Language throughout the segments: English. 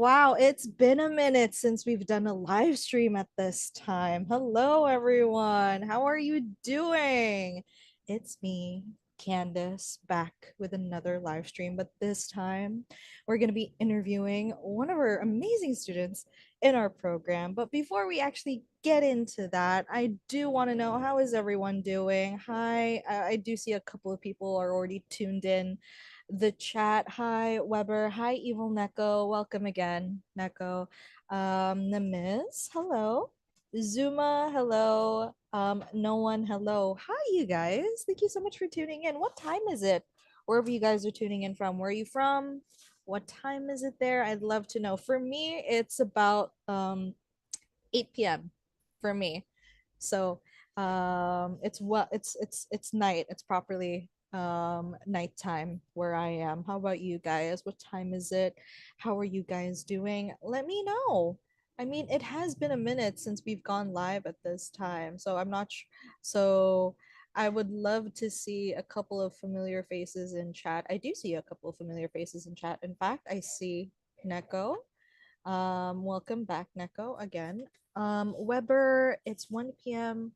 Wow, it's been a minute since we've done a live stream at this time. Hello, everyone. How are you doing? It's me, Candace, back with another live stream, but this time we're going to be interviewing one of our amazing students in our program. But before we actually get into that, I do want to know, how is everyone doing? Hi, I do see a couple of people are already tuned in the chat. Hi, Weber. Hi, Evil Neko. Welcome again, Neko. Namiz, hello. Zuma, hello. No one, hello. Hi, you guys. Thank you so much for tuning in. What time is it? Wherever you guys are tuning in from. Where are you from? What time is it there? I'd love to know. For me, it's about 8 p.m. for me. So it's night. It's properly nighttime where I am. How about you guys? What time is it? How are you guys doing? Let me know. I mean, it has been a minute since we've gone live at this time, so I'm not so I would love to see a couple of familiar faces in chat. I do see a couple of familiar faces in chat. In fact, I see Neko. Welcome back, Neko, again. Weber, it's 1 p.m.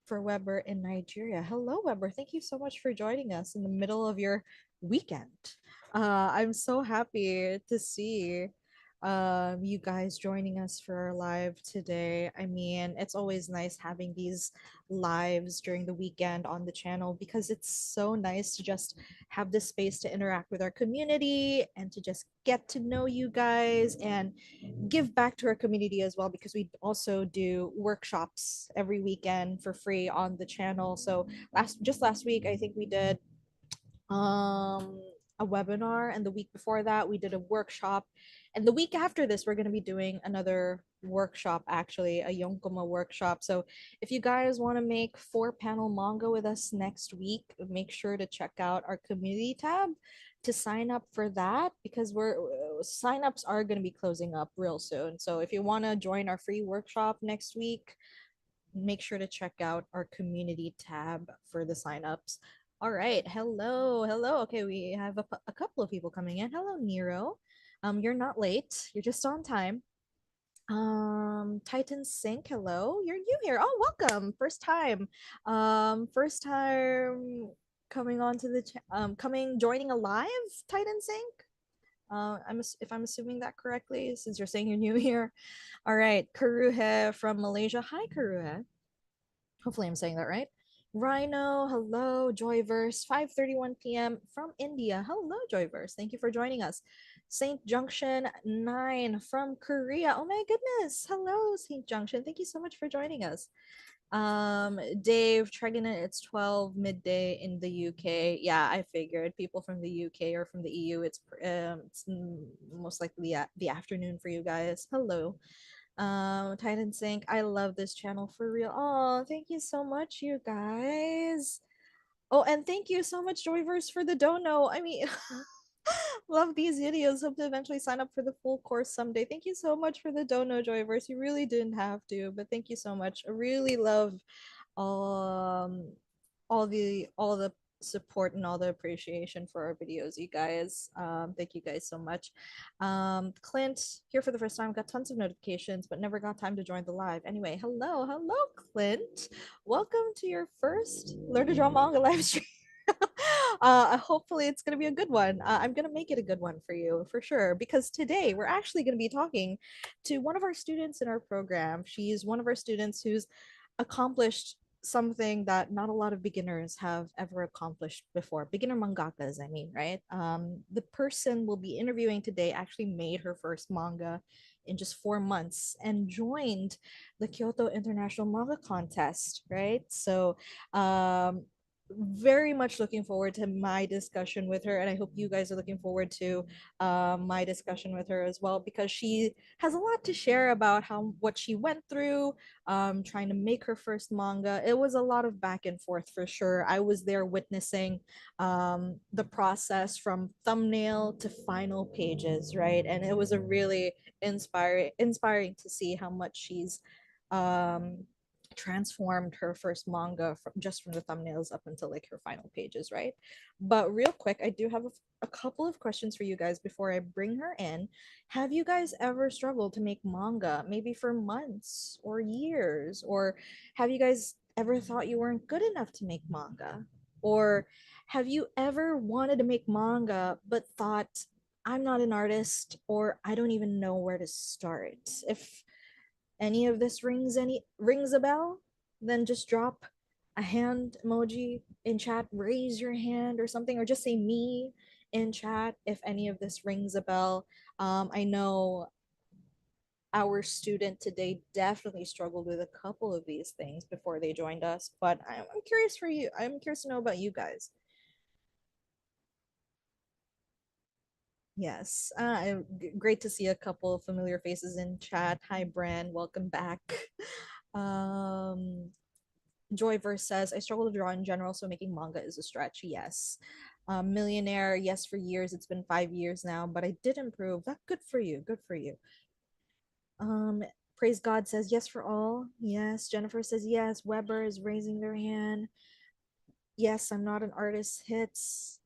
for Weber in Nigeria. Hello, Weber. Thank you so much for joining us in the middle of your weekend. I'm so happy to see you guys joining us for our live today. I mean, it's always nice having these lives during the weekend on the channel because it's so nice to just have this space to interact with our community and to just get to know you guys and give back to our community as well, because we also do workshops every weekend for free on the channel. So last week I think we did a webinar, and the week before that we did a workshop, and the week after this we're going to be doing another workshop, actually a yonkoma workshop. So if you guys want to make 4 panel manga with us next week, make sure to check out our community tab to sign up for that, because we're signups are going to be closing up real soon. So if you want to join our free workshop next week, make sure to check out our community tab for the signups. All right. Hello. Hello. Okay, we have a couple of people coming in. Hello, Nero. You're not late. You're just on time. Titan Sync, hello. You're new here. Oh, welcome. First time. First time coming onto the coming joining a live Titan Sync. If I'm assuming that correctly, since you're saying you're new here. All right, Karuhe from Malaysia. Hi, Karuhe. Hopefully I'm saying that right. Rhino, hello. Joyverse, 5:31 p.m. from India. Hello, Joyverse. Thank you for joining us. Saint Junction 9 from Korea. Oh my goodness. Hello, Saint Junction. Thank you so much for joining us. Dave Tregonin, it's 12 midday in the UK. Yeah, I figured people from the UK or from the EU, it's most likely the afternoon for you guys. Hello. Titan Sync, I love this channel for real. Oh, thank you so much, you guys. Oh, and thank you so much, Joyverse, for the dono. I mean, love these videos. Hope to eventually sign up for the full course someday. Thank you so much for the dono, Joyverse. You really didn't have to, but thank you so much. I really love um all the support and all the appreciation for our videos, you guys. Thank you guys so much. Clint, here for the first time, got tons of notifications but never got time to join the live. Anyway, hello Clint, welcome to your first Learn to Draw Manga live stream. Hopefully it's going to be a good one. I'm going to make it a good one for you for sure, because today we're actually going to be talking to one of our students in our program. She's one of our students who's accomplished something that not a lot of beginners have ever accomplished before. Beginner mangakas, I mean, right? The person we'll be interviewing today actually made her first manga in just 4 months and joined the Kyoto International Manga Contest, right? So very much looking forward to my discussion with her, and I hope you guys are looking forward to my discussion with her as well, because she has a lot to share about what she went through trying to make her first manga. It was a lot of back and forth for sure. I was there witnessing the process from thumbnail to final pages, right? And it was a really inspiring to see how much she's um transformed her first manga just from the thumbnails up until like her final pages, right? But real quick, I do have a couple of questions for you guys before I bring her in. Have you guys ever struggled to make manga, maybe for months or years? Or have you guys ever thought you weren't good enough to make manga? Or have you ever wanted to make manga but thought, I'm not an artist, or I don't even know where to start? If any of this rings a bell, then just drop a hand emoji in chat, raise your hand or something, or just say me in chat if any of this rings a bell. I know our student today definitely struggled with a couple of these things before they joined us, but I'm curious for you. I'm curious to know about you guys. Yes, great to see a couple of familiar faces in chat. Hi, Bran, welcome back. Um, Joyverse says, I struggle to draw in general, so making manga is a stretch. Yes. Millionaire, yes, for years. It's been 5 years now, but I did improve. That good for you. Good for you. Um, Praise God says yes for all. Yes. Jennifer says yes. Weber is raising their hand. Yes, I'm not an artist. Hits.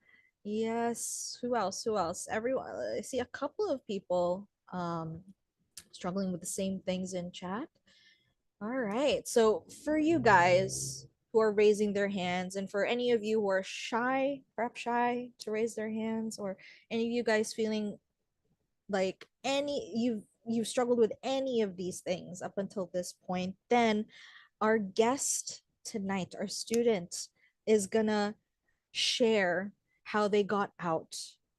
Yes. Who else? Who else? Everyone. I see a couple of people struggling with the same things in chat. All right. So for you guys who are raising their hands, and for any of you who are shy, perhaps shy to raise their hands, or any of you guys feeling like you've struggled with any of these things up until this point, then our guest tonight, our student, is gonna share how they got out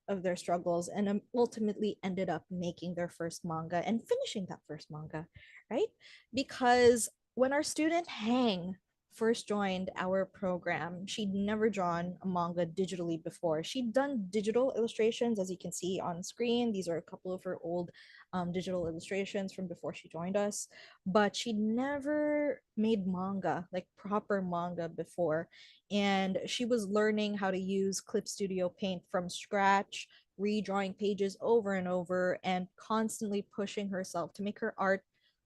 of their struggles and ultimately ended up making their first manga and finishing that first manga, right? Because when our student Hang first joined our program, she'd never drawn a manga digitally before. She'd done digital illustrations, as you can see on screen. These are a couple of her old digital illustrations from before she joined us, but she'd never made manga, like proper manga, before, and she was learning how to use Clip Studio Paint from scratch, redrawing pages over and over, and constantly pushing herself to make her art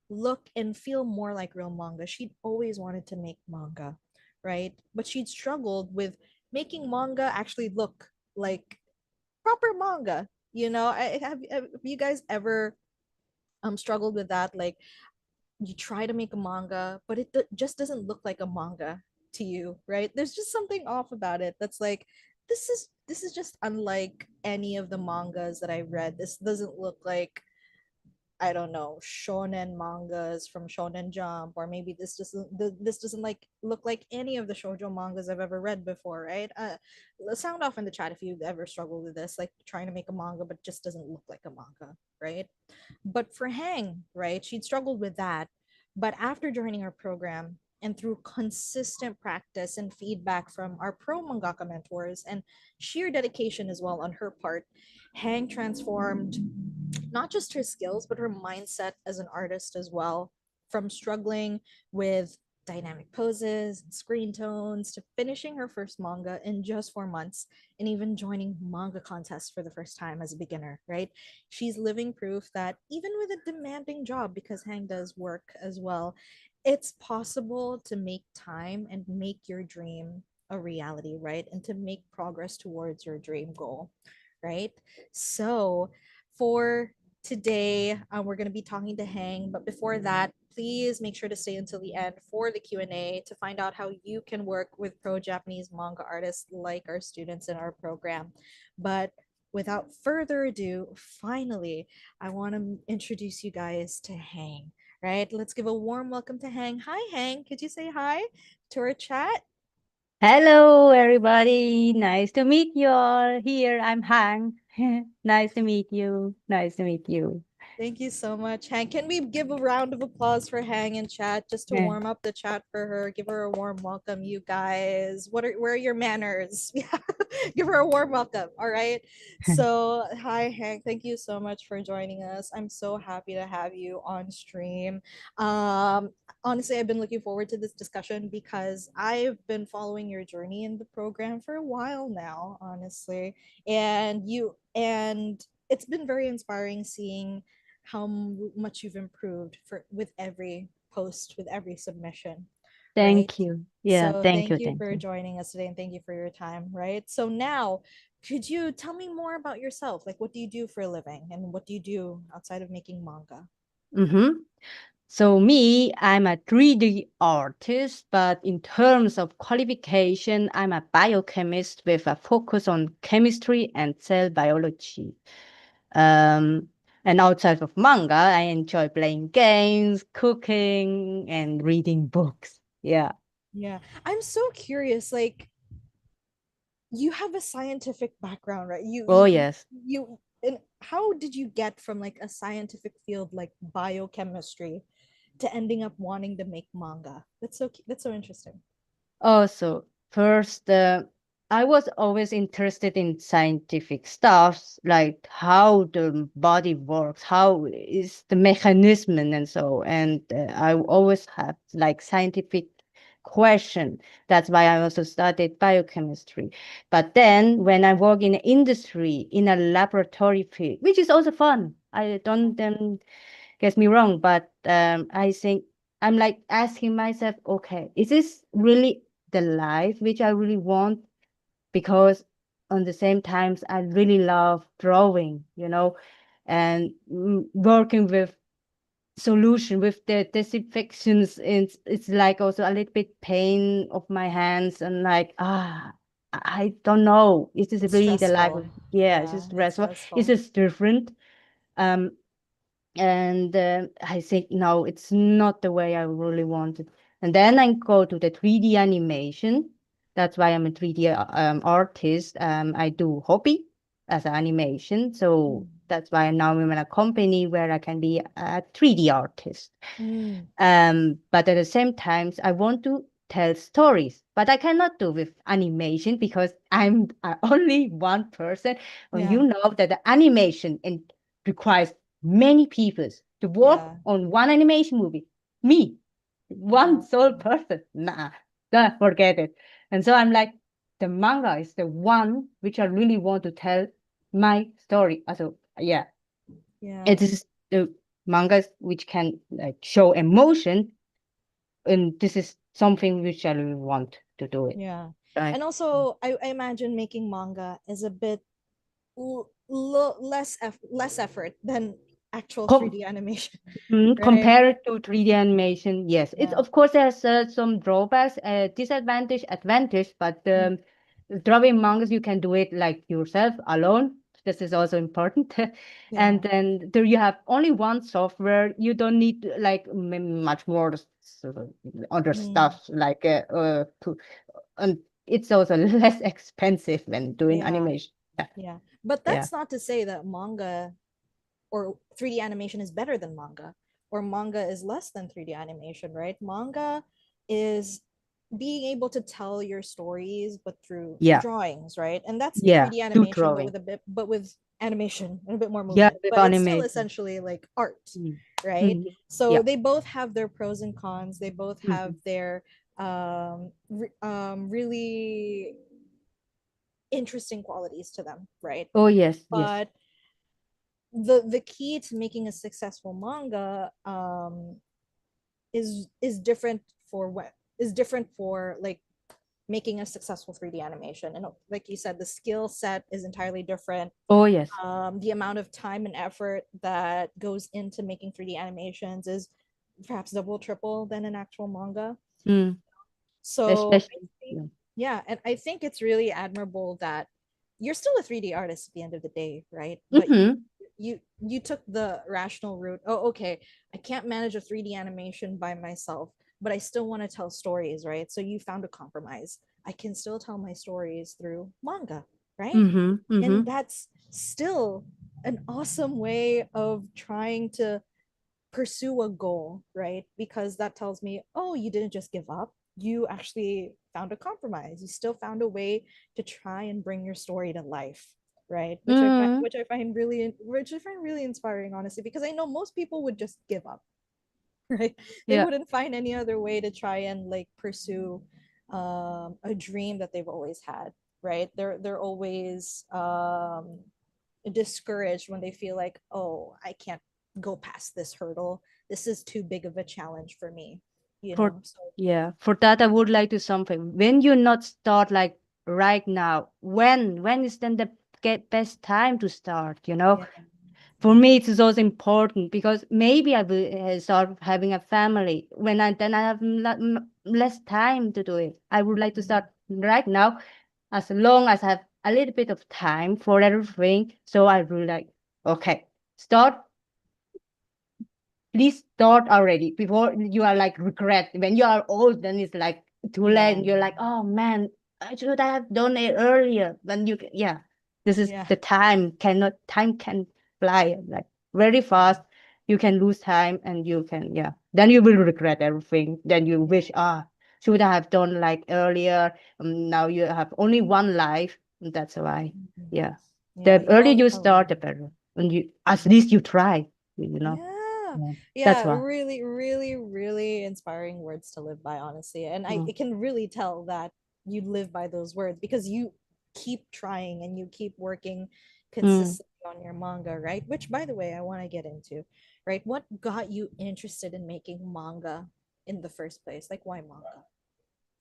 look and feel more like real manga. She'd always wanted to make manga, right? But she'd struggled with making manga actually look like proper manga. Have you guys ever struggled with that? Like, you try to make a manga, but it just doesn't look like a manga to you, right? There's just something off about it that's like, this is just unlike any of the mangas that I read. This doesn't look like, I don't know, shonen mangas from Shonen Jump, or maybe this doesn't like look like any of the shoujo mangas I've ever read before, right? Sound off in the chat if you've ever struggled with this, like trying to make a manga but just doesn't look like a manga, right? But for Hang, right, she'd struggled with that. But after joining our program and through consistent practice and feedback from our pro mangaka mentors and sheer dedication as well on her part, Hang transformed not just her skills, but her mindset as an artist as well. From struggling with dynamic poses and screen tones to finishing her first manga in just 4 months and even joining manga contests for the first time as a beginner, right? She's living proof that even with a demanding job, because Hang does work as well, it's possible to make time and make your dream a reality, right? And to make progress towards your dream goal, right? So, for today, we're going to be talking to Hang, but before that, please make sure to stay until the end for the Q&A to find out how you can work with pro-Japanese manga artists like our students in our program. But without further ado, finally, I want to introduce you guys to Hang, right? Let's give a warm welcome to Hang. Hi, Hang. Could you say hi to our chat? Hello, everybody. Nice to meet you all. Here, I'm Hang. Nice to meet you. Nice to meet you. Thank you so much, Hang. Can we give a round of applause for Hang in chat just to warm up the chat for her? Give her a warm welcome, you guys. Where are your manners? Yeah, give her a warm welcome. All right. So, hi, Hang. Thank you so much for joining us. I'm so happy to have you on stream. Um, Honestly, I've been looking forward to this discussion because I've been following your journey in the program for a while now, honestly, and it's been very inspiring seeing how much you've improved for with every post with every submission, right? Thank you. Yeah, So thank thank you. you Thank for you. joining us today and thank you for your time, right? So now, could you tell me more about yourself? Like, what do you do for a living and what do you do outside of making manga? Mm-hmm. So me, I'm a 3D artist, but in terms of qualification, I'm a biochemist with a focus on chemistry and cell biology. Um, and outside of manga, I enjoy playing games, cooking, and reading books. Yeah. Yeah, I'm so curious. Like, you have a scientific background, right? Oh, yes. And how did you get from like a scientific field like biochemistry to ending up wanting to make manga? That's so interesting. Also, first, I was always interested in scientific stuff, like how the body works, how is the mechanism and so. And I always have like scientific question. That's why I also studied biochemistry. But then when I work in industry, in a laboratory field, which is also fun, I don't get me wrong, but I think I'm like asking myself, okay, is this really the life which I really want? Because on the same times, I really love drawing, and working with solution with the disinfections. It's like also a little bit pain of my hands and like, I don't know. Is this It's really the life? stressful. Yeah, it's Yeah, just it's stressful. It's stressful. just different. Um, and I think no, it's not the way I really wanted. And then I go to the 3D animation. That's why I'm a 3D artist. I do hobby as an animation, so Mm. that's why now I'm in a company where I can be a 3D artist. Mm. But at the same time, I want to tell stories, but I cannot do with animation because I'm only one person. And Yeah, you know that the animation requires many people to work yeah, on one animation movie. Me, one yeah, sole person, nah, duh, forget it. And so I'm like, the manga is the one which I really want to tell my story. So yeah, yeah, it is the mangas which can like show emotion, and this is something which I really want to do it. yeah. Right? And also, I imagine making manga is a bit less effort than actual Com 3D animation, right? Compared to 3D animation, yes, it's Yeah. of course there's some drawbacks, disadvantage, advantage, but Mm. drawing mangas you can do it like yourself alone. This is also important. And Yeah. then there you have only one software. You don't need like much more other Mm. stuff like and it's also less expensive when doing Yeah. animation. Yeah, Yeah. But yeah, that's not to say that manga or 3D animation is better than manga or manga is less than 3D animation, right? Manga is being able to tell your stories but through yeah, drawings, right? And that's yeah. 3D Do animation drawing. but with animation and a bit more Yeah, movement. with But it's still animation. essentially like art, Mm. right? Mhm. So Yeah. they both have their pros and cons. They both have Mhm. their really interesting qualities to them, right? Oh, yes, yes. But the key to making a successful manga is different for what is different for like making a successful 3D animation. And like you said, the skill set is entirely different. Oh, yes. The amount of time and effort that goes into making 3D animations is perhaps double, triple than an actual manga. Mm. So I Especially. think, Yeah. yeah, and I think it's really admirable that you're still a 3D artist at the end of the day, right? But Mm-hmm. you took the rational route. Oh, okay, I can't manage a 3D animation by myself, but I still want to tell stories, right? So you found a compromise. I can still tell my stories through manga, right? Mm-hmm. Mm-hmm. And that's still an awesome way of trying to pursue a goal, right? Because that tells me, oh, you didn't just give up. You actually found a compromise. You still found a way to try and bring your story to life, right? Mm. Which I find really inspiring, honestly, because I know most people would just give up, right? They Yeah. wouldn't find any other way to try and like pursue a dream that they've always had, right? They're always discouraged when they feel like, oh, I can't go past this hurdle. this is too big of a challenge for me, you For know. So yeah, for that I would like to something. When you not start like right now, when is then the best time to start? You know, yeah, for me it's also important because maybe I will start having a family when I have less time to do it. I would like to mm, start right now, as long as I have a little bit of time for everything. So I really like, okay, start, please start already before you are like regret. When you are old, then it's like too late. yeah, And you're like, oh man, I should have done it earlier. Then yeah, this is yeah, the time can fly like very yeah, fast. You can lose time and you can, yeah. Then you will regret everything. Then you yeah. wish, should I have done like earlier? Now you have only one life. And that's why, Mhm. yeah. Yeah, The you earlier all you tell start, the me. better. And you, at least you try, you know. Yeah. Yeah. That's Yeah, why. really, really, really inspiring words to live by, honestly. And I Mm, can really tell that you live by those words because you keep trying and you keep working mm. consistently on your manga, right? Which, by the way, I want to get into, right? What got you interested in making manga in the first place? Like, why manga?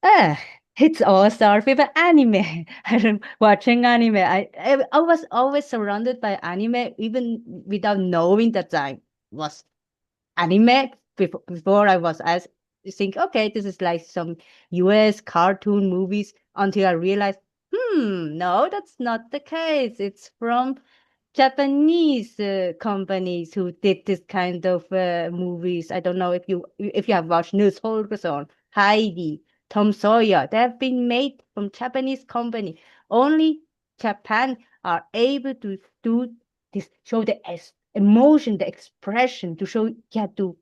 Ah, it's all started with anime. I'm watching anime. I was always surrounded by anime, even without knowing that I was anime. Before I was as think, okay, this is like some US cartoon movies until I realized, no, that's not the case. It's from Japanese companies who did this kind of movies. I don't know if you have watched News Holgersson, Heidi, Tom Sawyer. They have been made from Japanese company. Only Japan are able to do this, show the emotion, the expression, to show, yeah, to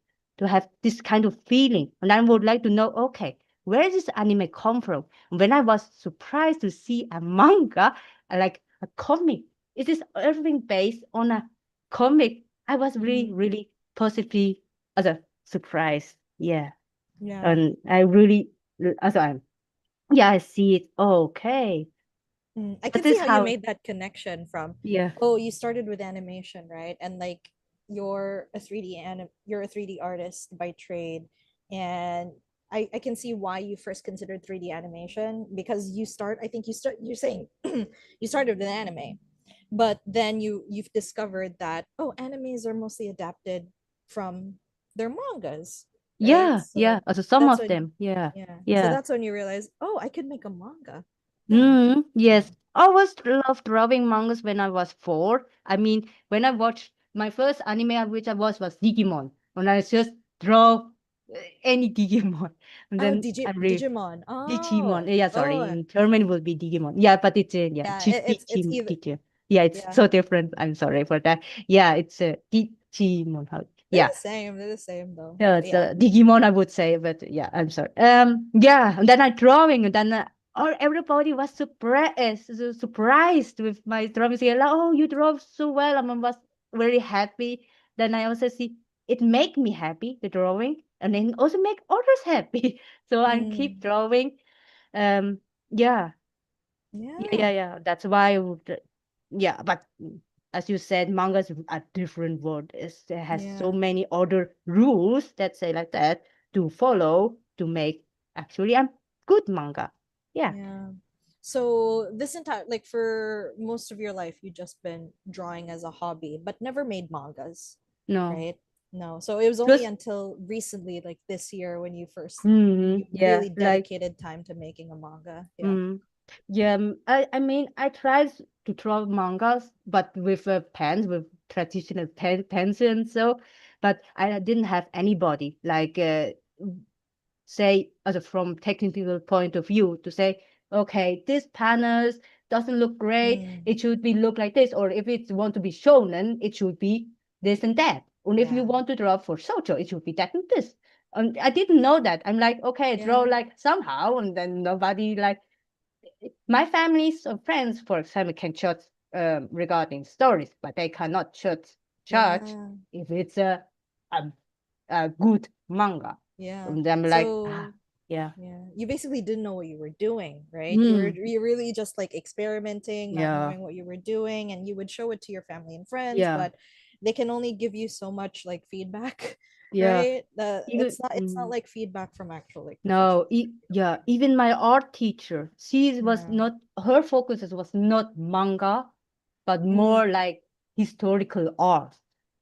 have this kind of feeling. And I would like to know, okay, where does this anime come from? When I was surprised to see a manga, like a comic, it is everything based on a comic. I was really, Mm, really positively as a surprise. Yeah. yeah. And I really, as I'm, yeah, I see it. Okay. I That can see is how you how, made that connection from, yeah. oh, you started with animation, right? And like you're a 3D artist by trade. And I can see why you first considered 3D animation because I think you're saying you started with anime, but then you've discovered that, oh, animes are mostly adapted from their mangas, right? Yeah. Yeah. So Also some that's of when them. Yeah. yeah. So Yeah. that's when you realize, oh, I could make a manga. Yeah. Yes, I always loved drawing mangas when I was 4. I mean, when I watched my first anime, which I was Digimon, when I just draw any Digimon, and Oh, then I really Digimon. Digimon. Oh, Yeah, sorry, oh, in German it would be Digimon. Yeah, but it's yeah, yeah. It's Digimon. either Yeah, it's yeah. so different. I'm sorry for that. Yeah, it's Digimon. How? They're Yeah. the same. They're the same though. Yeah, But it's yeah. Digimon, I would say, but yeah, I'm sorry. Yeah, and then I drawing, and then everybody was surprised with my drawing. Saying, like, "Oh, you draw so well!" And I was very happy. Then I also see it make me happy, the drawing, and then also make others happy. So I keep Mm, drawing. Yeah, yeah. yeah. That's why I would, yeah, but as you said, manga is a different world. It has so Yeah. many other rules that say like that to follow to make actually a good manga. Yeah, Yeah. So this entire like for most of your life you just been drawing as a hobby, but never made mangas, no, right? No. So it was only just until recently, like this year, when you yeah, really like dedicated time to making a manga. Yeah. mm, yeah. I mean, I tried to draw mangas, but with pens, with traditional pens and so, but I didn't have anybody like say as a from technical point of view to say, okay, this panels doesn't look great, Mm, it should be look like this, or if it want to be shonen, it should be this and that, and if you yeah. want to draw for social, it should be that and this. And I didn't know that. I'm like, okay, draw Yeah. like somehow, and then nobody like my families or friends, for example, can judge regarding stories, but they cannot judge Yeah. if it's a, a good manga. Yeah. And I'm like, So yeah, yeah, you basically didn't know what you were doing, right? mm, You really just like experimenting, not yeah, knowing what you were doing, and you would show it to your family and friends, yeah, but they can only give you so much like feedback, Yeah. right? Even It's not like feedback from actual like no, professional. yeah, even my art teacher, she was Yeah. not, her focus was not manga, but more Mm, like historical art,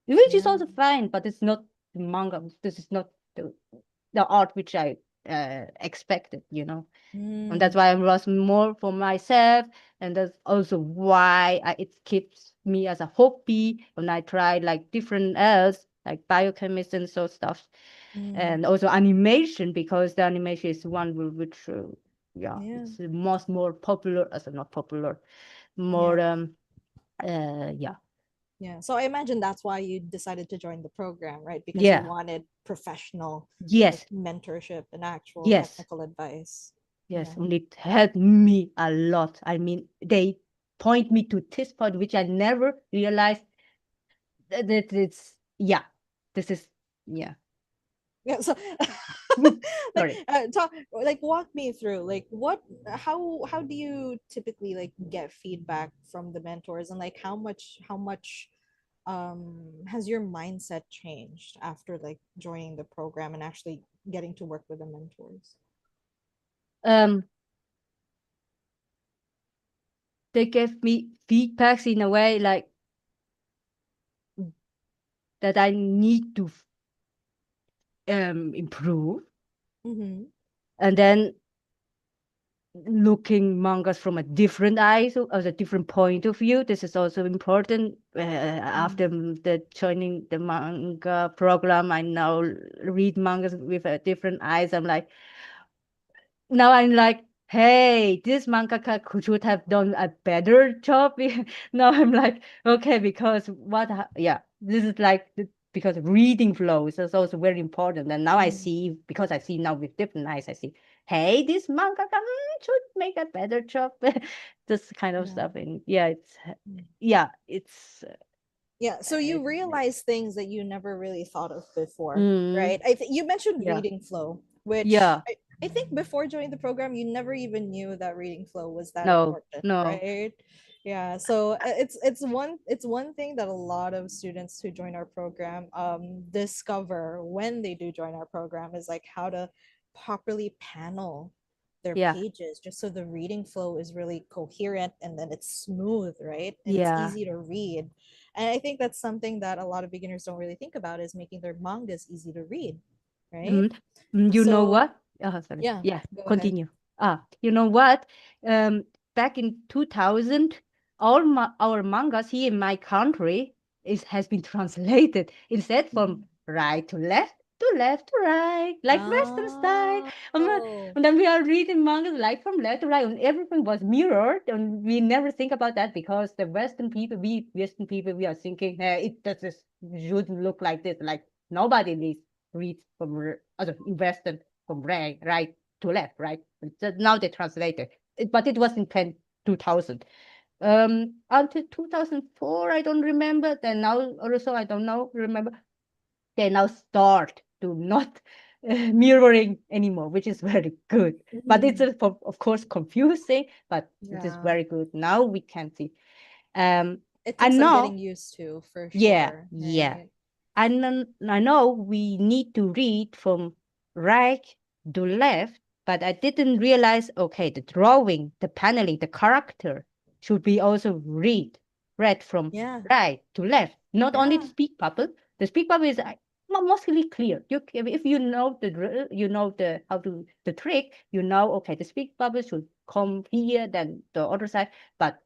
which is yeah. also fine, but it's not the manga. This is not the art which I expected, you know. And that's Mm, why I was more for myself, and that's also why it keeps me as a hobby when I try like different else, like biochemist and so stuff, mm, and also animation because the animation is one which yeah, yeah. it's the most more popular as not popular, more Yeah. yeah, Yeah. So I imagine that's why you decided to join the program, right? Because you yeah, wanted professional like yes, mentorship and actual yes, technical advice. yes, Yeah. and it helped me a lot. I mean, they point me to this point which I never realized that it's yeah, this is yeah. Yeah. So like Sorry. talk like walk me through like what how do you typically like get feedback from the mentors and like how much has your mindset changed after like joining the program and actually getting to work with the mentors? Um, they gave me feedbacks in a way like that I need to improve, Mm-hmm. and then looking mangas from a different eye, so as a different point of view. This is also important. After the joining the manga program, I now read mangas with a different eyes. I'm like, now I'm like, hey, this mangaka should have done a better job. Now I'm like, okay, because yeah, this is like because reading flows is also very important. And now I Mm-hmm. see, because I see now with different eyes, I see, hey, this mangaka should make a better job. This kind of Yeah. stuff. And yeah, Mm. it's Yeah, so uh, you realize things that you never really thought of before, mm, right? You mentioned yeah, reading flow, which yeah, I think before joining the program, you never even knew that reading flow was that no, important, no, right? Yeah, so it's one thing that a lot of students who join our program discover when they do join our program is like how to properly panel their yeah, pages just so the reading flow is really coherent and then it's smooth, right? And it's yeah. easy to read, and I think that's something that a lot of beginners don't really think about is making their mangas easy to read, right? Mm, you know So what? Oh, sorry. yeah, Yeah, go ahead. continue. You know what? Back in 2000, our mangas here in my country has been translated instead from Mhm. right to left to left to right, like Western style. Oh. And then we are reading mangas like from left to right, and everything was mirrored, and we never think about that because the Western people, we are thinking, hey, it does shouldn't look like this. Like nobody reads from in Western from right to left, right? Now they translated it, but it was in 2000. Until 2004, I don't remember. Then now also, I don't know, remember. They now start to not mirroring anymore, which is very good. But it's, Mhm. of course, confusing, but it is Yeah. very good. Now we can see. Um, It I took some know, getting used to for yeah, sure, yeah. right? I know we need to read from right to left, but I didn't realize, okay, the drawing, the paneling, the character should be also read from Yeah. right to left. Not only the Yeah. speak bubble. The speak bubble is mostly clear. If you know you know how to the trick, you know, okay, the speak bubble should come here, then the other side. But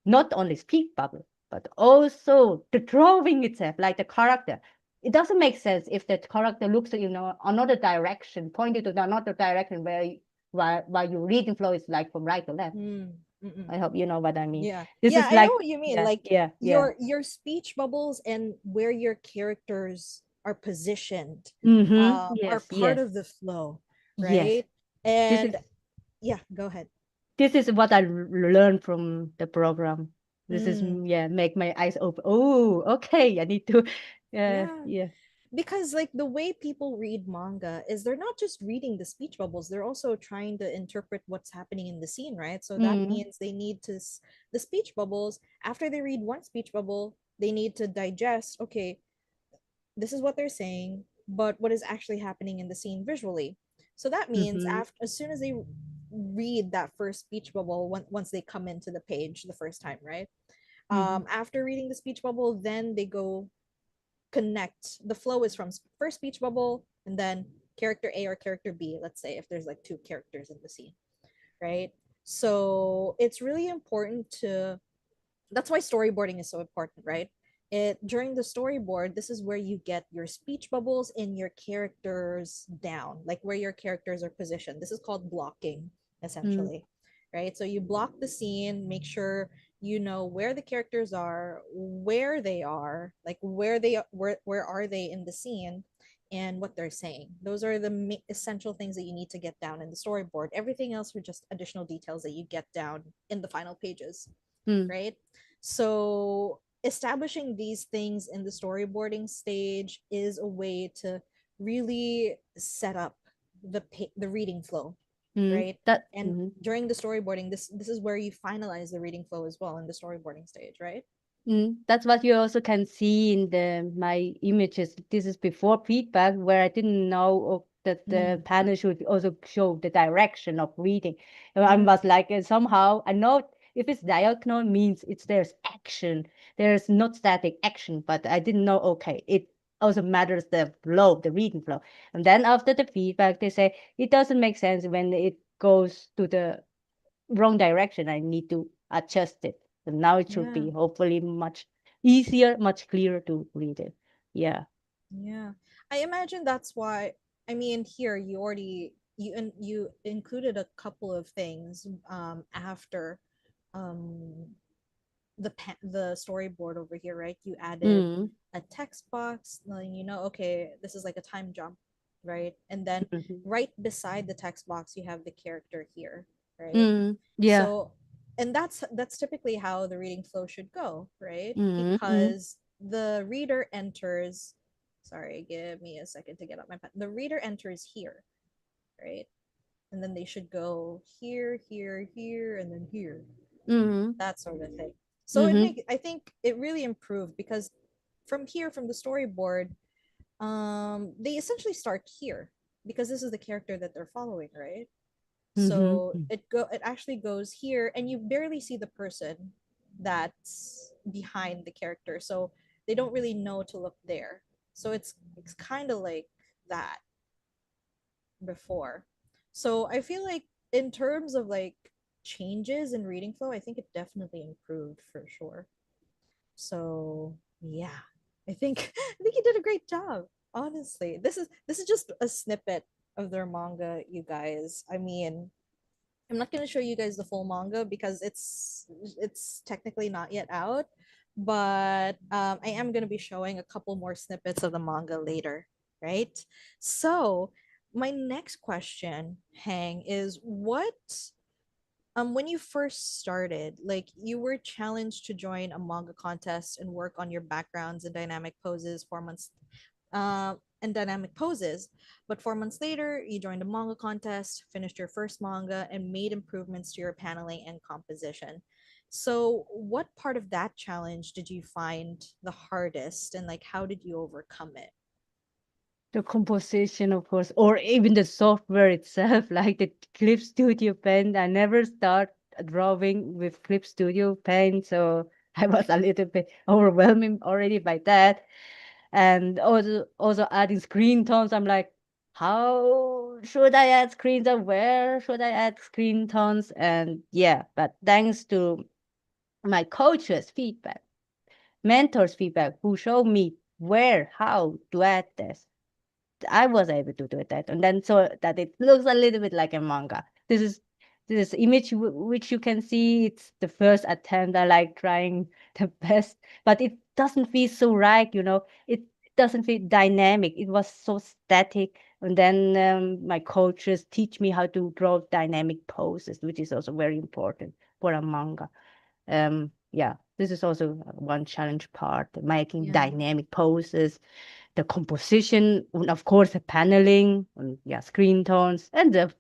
not only speak bubble, but also the drawing itself, like the character. It doesn't make sense if the character looks, another direction, pointed to another direction while your reading flow is like from right to left. Mm. Mm-mm. I hope you know what I mean. Yeah. This Yeah, is I know like, what you mean. yeah, Like yeah, yeah. your speech bubbles and where your characters are positioned Mm-hmm. are Yes, part yes, of the flow, yes. right? This And is yeah, go ahead. this is what I learned from the program. This is, Mm, yeah, make my eyes open. Oh, okay. I need to, yeah. yeah. Because like the way people read manga is they're not just reading the speech bubbles, they're also trying to interpret what's happening in the scene, right? So that Mm, means they need to the speech bubbles after they read one speech bubble, they need to digest, okay, this is what they're saying. but what is actually happening in the scene visually. So that means Mm-hmm. after, as soon as they read that first speech bubble, once they come into the page the first time, right? Mm-hmm. After reading the speech bubble, then they go connect. The flow is from first speech bubble and then character A or character B, let's say if there's like two characters in the scene, right? So it's really important to, that's why storyboarding is so important, right? It during the storyboard, this is where you get your speech bubbles and your characters down, like where your characters are positioned. This is called blocking, essentially, right? So you block the scene, make sure you know where the characters are, where they are, like where are they in the scene, and what they're saying. Those are the essential things that you need to get down in the storyboard. Everything else are just additional details that you get down in the final pages, Mm-hmm. right? So establishing these things in the storyboarding stage is a way to really set up the reading flow, Mm-hmm. right? That. And Mm-hmm. during the storyboarding, this is where you finalize the reading flow as well in the storyboarding stage, right? That's what you also can see in the my images. This is before feedback, where I didn't know that the Mm, panel should also show the direction of reading. And I yeah, was like, somehow I know if it's diagonal means it's there's action. There's not static action, but I didn't know. Okay, it also matters the flow, the reading flow. And then after the feedback, they say it doesn't make sense when it goes to the wrong direction. I need to adjust it. And now it should yeah, be hopefully much easier, much clearer to read it. Yeah. yeah. I imagine that's why. I mean, here you already you included a couple of things after um the storyboard over here, right? You added Mm, a text box, letting you know, okay, this is like a time jump, right? And then mhm, right beside the text box, you have the character here, right? yeah. So, and that's typically how the reading flow should go, right? Mm, mm, Because the reader enters. Sorry, give me a second to get up my pen. The reader enters here, right? And then they should go here, here, here, and then here, mm, that sort of thing. So it mm, make I think it really improved because from here, from the storyboard, they essentially start here because this is the character that they're following, right? So mm, it actually goes here and you barely see the person that's behind the character. So they don't really know to look there. So it's kind of like that before. So I feel like in terms of like changes in reading flow, I think it definitely improved for sure. So yeah, I think I think you did a great job. Honestly, this is just a snippet of their manga, you guys. I mean, I'm not going to show you guys the full manga because it's technically not yet out, but I am going to be showing a couple more snippets of the manga later, right? So my next question, Hang, is what when you first started, like you were challenged to join a manga contest and work on your backgrounds and dynamic poses 4 months and dynamic poses. But 4 months later, you joined a manga contest, finished your first manga, and made improvements to your paneling and composition. So, what part of that challenge did you find the hardest, and like how did you overcome it? the composition, of course, or even the software itself, like the Clip Studio Pen. I never start drawing with Clip Studio Pen, so I was a little bit overwhelming already by that. And also adding screen tones. I'm like, how should I add screen tones? Where should I add screen tones? And yeah, but thanks to my coach's feedback, mentors' feedback, who showed me where, how to add this, I was able to do that, and then so that it looks a little bit like a manga. This image which you can see. It's the first attempt. I like trying the best, but it doesn't feel so right. It doesn't feel dynamic. It was so static. And then my coaches teach me how to draw dynamic poses, which is also very important for a manga. Yeah, this is also one challenge part, making Yeah. dynamic poses, the composition, and of course the paneling, and yeah, screen tones, and the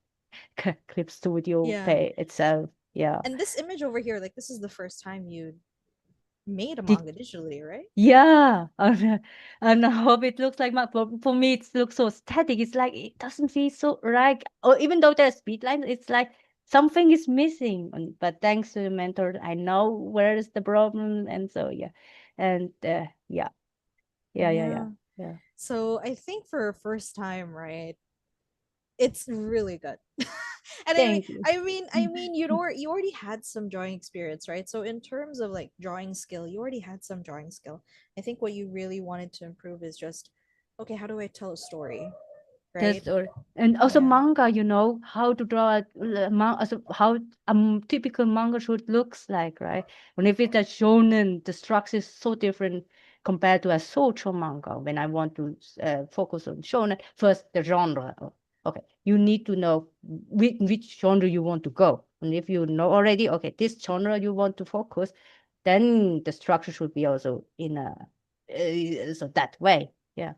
Clip Studio Yeah. pay itself. Yeah. And this image over here, like this is the first time you made a Did manga digitally, right? Yeah, and I hope it looks like my for me it looks so static. It's like it doesn't feel so right. Or even though there's speed lines, it's like something is missing. But thanks to the mentor, I know where is the problem, and so yeah, and yeah, Yeah. yeah. So I think for a first time, right, it's really good. And Thank you. I mean, you already had some drawing experience, right? So in terms of like drawing skill, you already had some drawing skill. I think what you really wanted to improve is just, okay, how do I tell a story, right? That's all. And also Yeah. manga, how to draw also how a typical manga should looks like, right? And if it's a shonen, the structure is so different compared to a shoujo manga. When I want to focus on shonen, first the genre. Okay, you need to know which genre you want to go. And if you know already, okay, this genre you want to focus, then the structure should be also in a so that way. Yeah,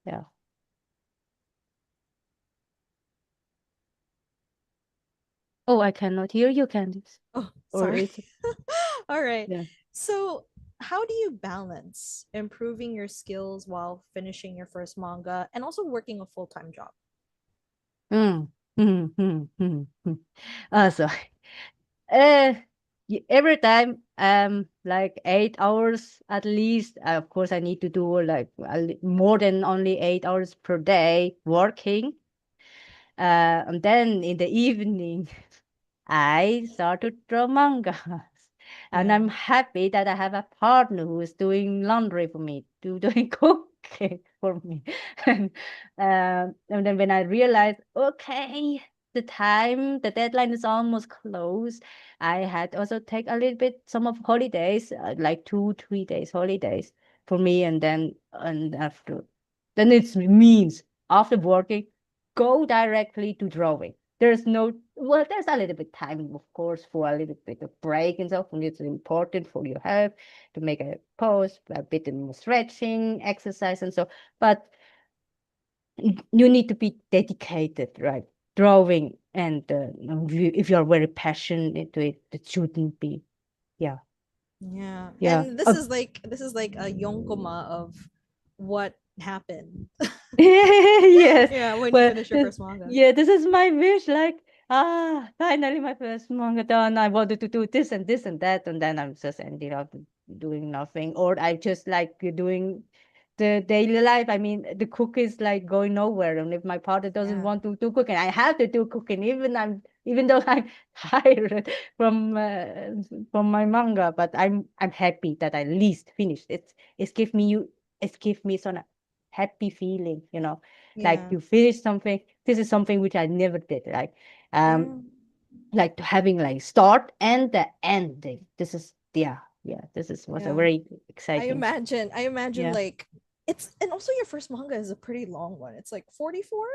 yeah. Oh, I cannot hear you, Candice. Oh, Or sorry. is it? All right. Yeah. So, how do you balance improving your skills while finishing your first manga and also working a full-time job? Mm. Mm, mm, mm, mm. So, uh, every time, like 8 hours at least. Of course, I need to do like more than only 8 hours per day working. And then in the evening, I started to draw mangas. And Yeah. I'm happy that I have a partner who is doing laundry for me, doing cooking for me. And then when I realized, okay, the deadline is almost close, I had also take a little bit, some of holidays, like 2, 3 days holidays for me. And then it means after working, go directly to drawing. There's no, well, there's a little bit time, of course, for a little bit of break and stuff, and it's important for your health to make a pause, a bit more stretching, exercise, and so. But you need to be dedicated, right? Drawing, and if you're very passionate to it, it shouldn't be. Yeah, Yeah. yeah. And Oh, this is like a yonkoma of what happened. yes. Yeah, when you Well, finish your first manga. yeah, this is my wish. Like, finally my first manga done. I wanted to do this and this and that, and then I'm just ended up doing nothing. Or I just like doing the daily life. I mean, the cook is like going nowhere. And if my partner doesn't Yeah. want to do cooking, I have to do cooking, even though I'm tired from my manga. But I'm happy that I at least finished. It's give me you it's give me some happy feeling, like Yeah. you finish something. This is something which I never did, Yeah. like having like start and the ending. This is, yeah, this is was a Yeah. very exciting. I imagine Yeah, like it's, and also your first manga is a pretty long one. It's like 44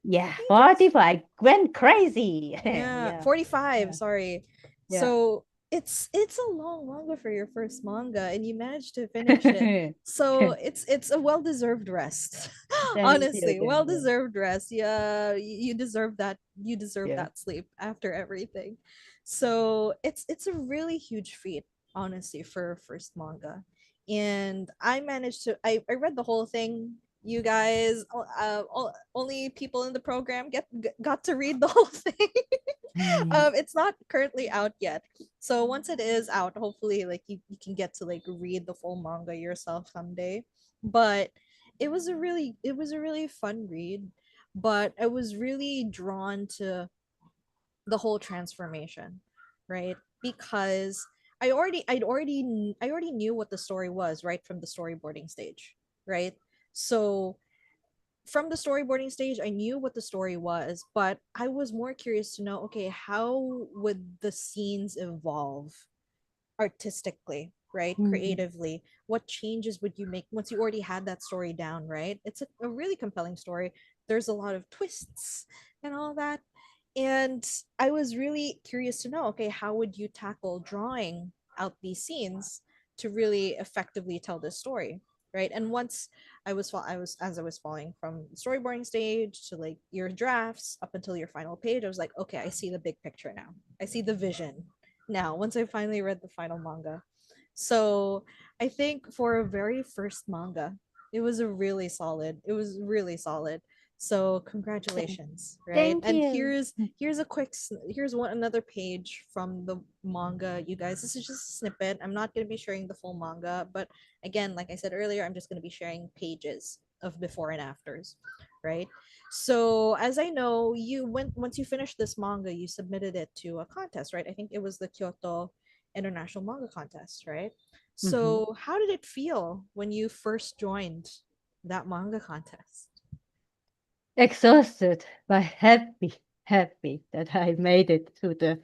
yeah, pages. 45 went crazy. Yeah, Yeah, 45, yeah, sorry. yeah. So it's a long manga for your first manga and you managed to finish it. So it's a well-deserved rest. Thank you, Honestly, thank you. well-deserved rest. Yeah, you deserve that. You deserve Yeah. that sleep after everything. So it's a really huge feat, honestly, for a first manga. And I managed to I read the whole thing. You guys, only people in the program got to read the whole thing. Mm. It's not currently out yet, so once it is out, hopefully like you can get to like read the full manga yourself someday. But it was a really fun read, but I was really drawn to the whole transformation, right? Because I already knew what the story was right from the storyboarding stage, right? So from the storyboarding stage, I knew what the story was, but I was more curious to know, okay, how would the scenes evolve artistically, right? Mm. Creatively? What changes would you make once you already had that story down, right? It's a really compelling story. There's a lot of twists and all that. And I was really curious to know, okay, how would you tackle drawing out these scenes to really effectively tell this story? Right. And once I was falling from storyboarding stage to like your drafts up until your final page, I was like, okay, I see the big picture now. I see the vision now once I finally read the final manga. So I think for a very first manga, it was really solid. So Thank, congratulations, right? thank And you. here's a here's one another page from the manga, you guys. This is just a snippet. I'm not going to be sharing the full manga, but again, like I said earlier, I'm just going to be sharing pages of before and afters, right? So as I know, you went once you finished this manga, you submitted it to a contest, right? I think it was the Kyoto International Manga Contest, right? Mhm. So how did it feel when you first joined that manga contest? Exhausted, but happy, happy that I made it to the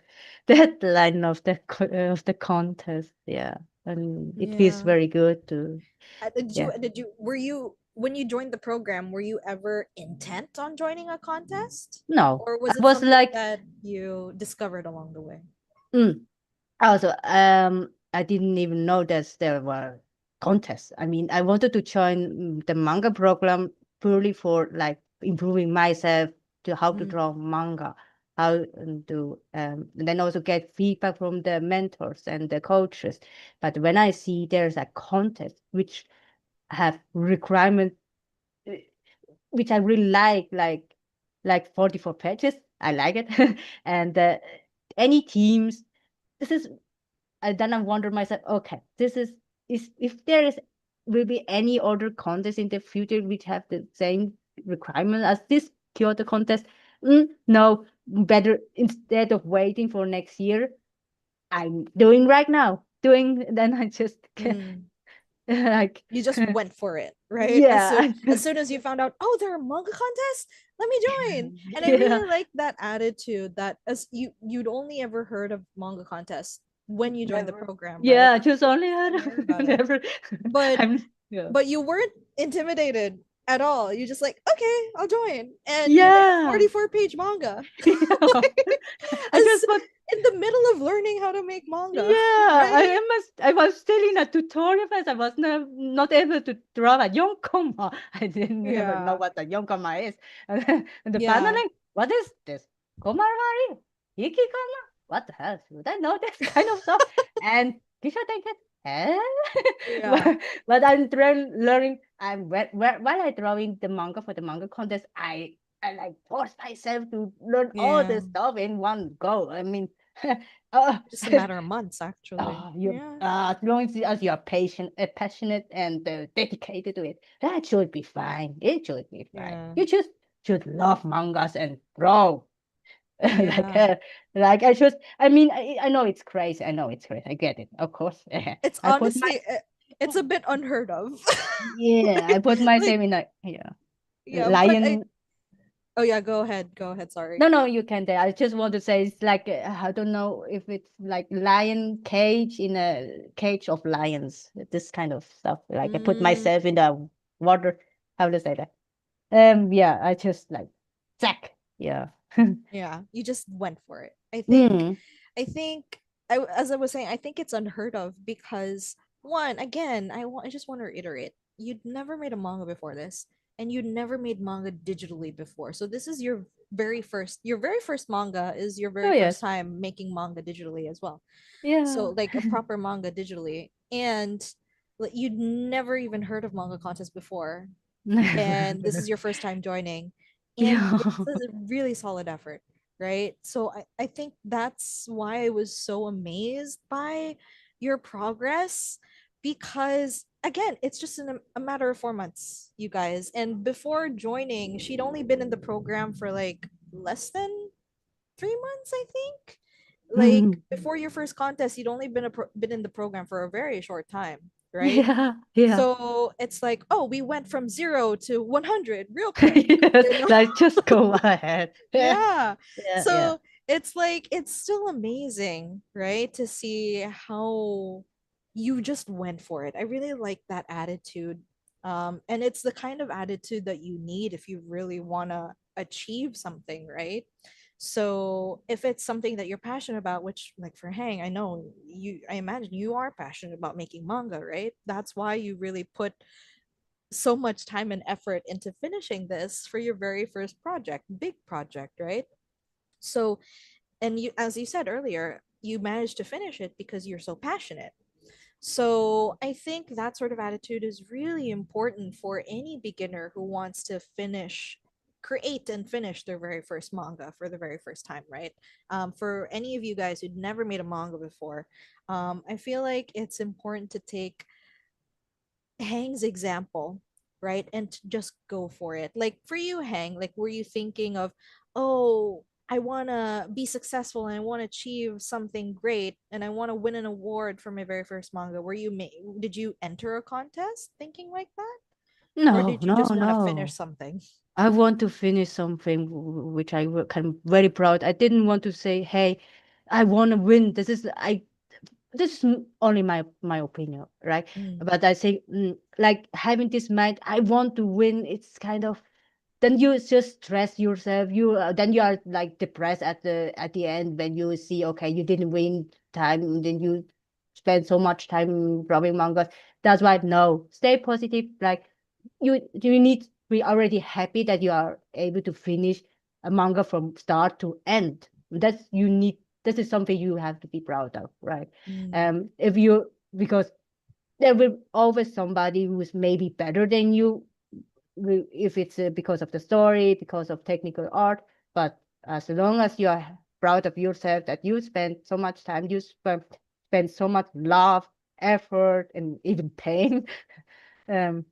deadline of of the contest. Yeah, and it feels Yeah. very good to. Yeah. Did you were you when you joined the program, were you ever intent on joining a contest? No, Or I was it was something like, that you discovered along the way? mm. Also, I didn't even know that there were contests. I mean, I wanted to join the manga program purely for like improving myself to how to Mm, draw manga, how to, and then also get feedback from the mentors and the coaches. But when I see there's a contest which have requirements which I really like 44 pages, I like it, and any teams. This is and then I wonder myself, okay, this is if there is will be any other contest in the future which have the same requirement as this Kyoto contest, no, better instead of waiting for next year, I'm doing right now. Doing then I just get mm. like You just went for it, right? yeah, As soon as you found out, oh, there are manga contests, let me join. And I yeah, really like that attitude that as you'd only ever heard of manga contests when you joined the never, program, right? yeah, Like just you only first had time hearing about it. never. But I'm yeah. you weren't intimidated at all. You just like, okay, I'll join. And you read a Yeah. 44-page manga. Yeah. I As just put in the middle of learning how to make manga, yeah, right? I was still in a tutorial phase. I was not able to draw a yonkoma. I didn't ever know Yeah. what a yonkoma is. And the Yeah. paneling, what is this? Komari? Hikikoma? What the hell? Should I know this kind of stuff? And Kisha think it, eh? Yeah. But I'm learning. While I drawing the manga for the manga contest, I like force myself to learn all Yeah. this stuff in one go. I mean, uh, Just a matter of months, actually. you Yeah. as long as you are patient, passionate, and dedicated to it, that should be fine. It should be fine. Yeah. You just should love mangas and draw. like, Yeah. uh, like I should. I mean, I know it's crazy. I know it's crazy. I get it. Of course, It's I put my honestly, it's a bit unheard of. yeah. I like, put myself like, in a yeah yeah, but I, lion. oh yeah, go ahead. Go ahead. Sorry. No, no, you can. I just want to say it's like I don't know if it's like lion cage in a cage of lions. This kind of stuff. Like I put Mm, myself in the water. How to say that? Yeah, I just like zack. Yeah. yeah, you just went for it. mm. I think, as I was saying, I think it's unheard of because one, again, I just want to reiterate, you'd never made a manga before this, and you'd never made manga digitally before. So this is your very first manga is your Oh very first yes. time making manga digitally as well. Yeah. So like a proper manga digitally, and like, you'd never even heard of manga contest before, and this is your first time joining, and yeah. it's a really solid effort, right? So I think that's why I was so amazed by your progress, because again, it's just in a matter of 4 months, you guys. And before joining, she'd only been in the program for like less than 3 months, I think. Like before your first contest, you'd only been in the program for a very short time, right? yeah. Yeah. So it's like, oh, we went from 0 to 100 real quick, yes. you know? Like just go ahead. yeah. Yeah. Yeah. So it's like, it's still amazing, right? To see how you just went for it. I really like that attitude. And it's the kind of attitude that you need if you really want to achieve something, right? So if it's something that you're passionate about, which like for Hang, I imagine you are passionate about making manga, right? That's why you really put so much time and effort into finishing this for your very first project, big project, right? So, and you, as you said earlier, you managed to finish it because you're so passionate. So I think that sort of attitude is really important for any beginner who wants to create and finish their very first manga for the very first time, right? For any of you guys who'd never made a manga before, I feel like it's important to take Hang's example, right? And to just go for it. Like for you, Hang, like were you thinking of, oh, I want to be successful and I want to achieve something great and I want to win an award for my very first manga? Did you enter a contest thinking like that? Or No, did you no, just want to finish no. something? I want to finish something which can very proud. I didn't want to say, "Hey, I want to win." This is only my opinion, right? Mm. But I say, like having this mind, I want to win. It's kind of then you just stress yourself. Then you are like depressed at the end when you see, okay, you didn't win time, and then you spend so much time drawing mangas. That's why no, stay positive. Like you need to be already happy that you are able to finish a manga from start to end. That's you need. This is something you have to be proud of, right? Mm. If you because there will always somebody who is maybe better than you if it's because of the story, because of technical art. But as long as you are proud of yourself that you spent so much time, spend so much love, effort, and even pain, um,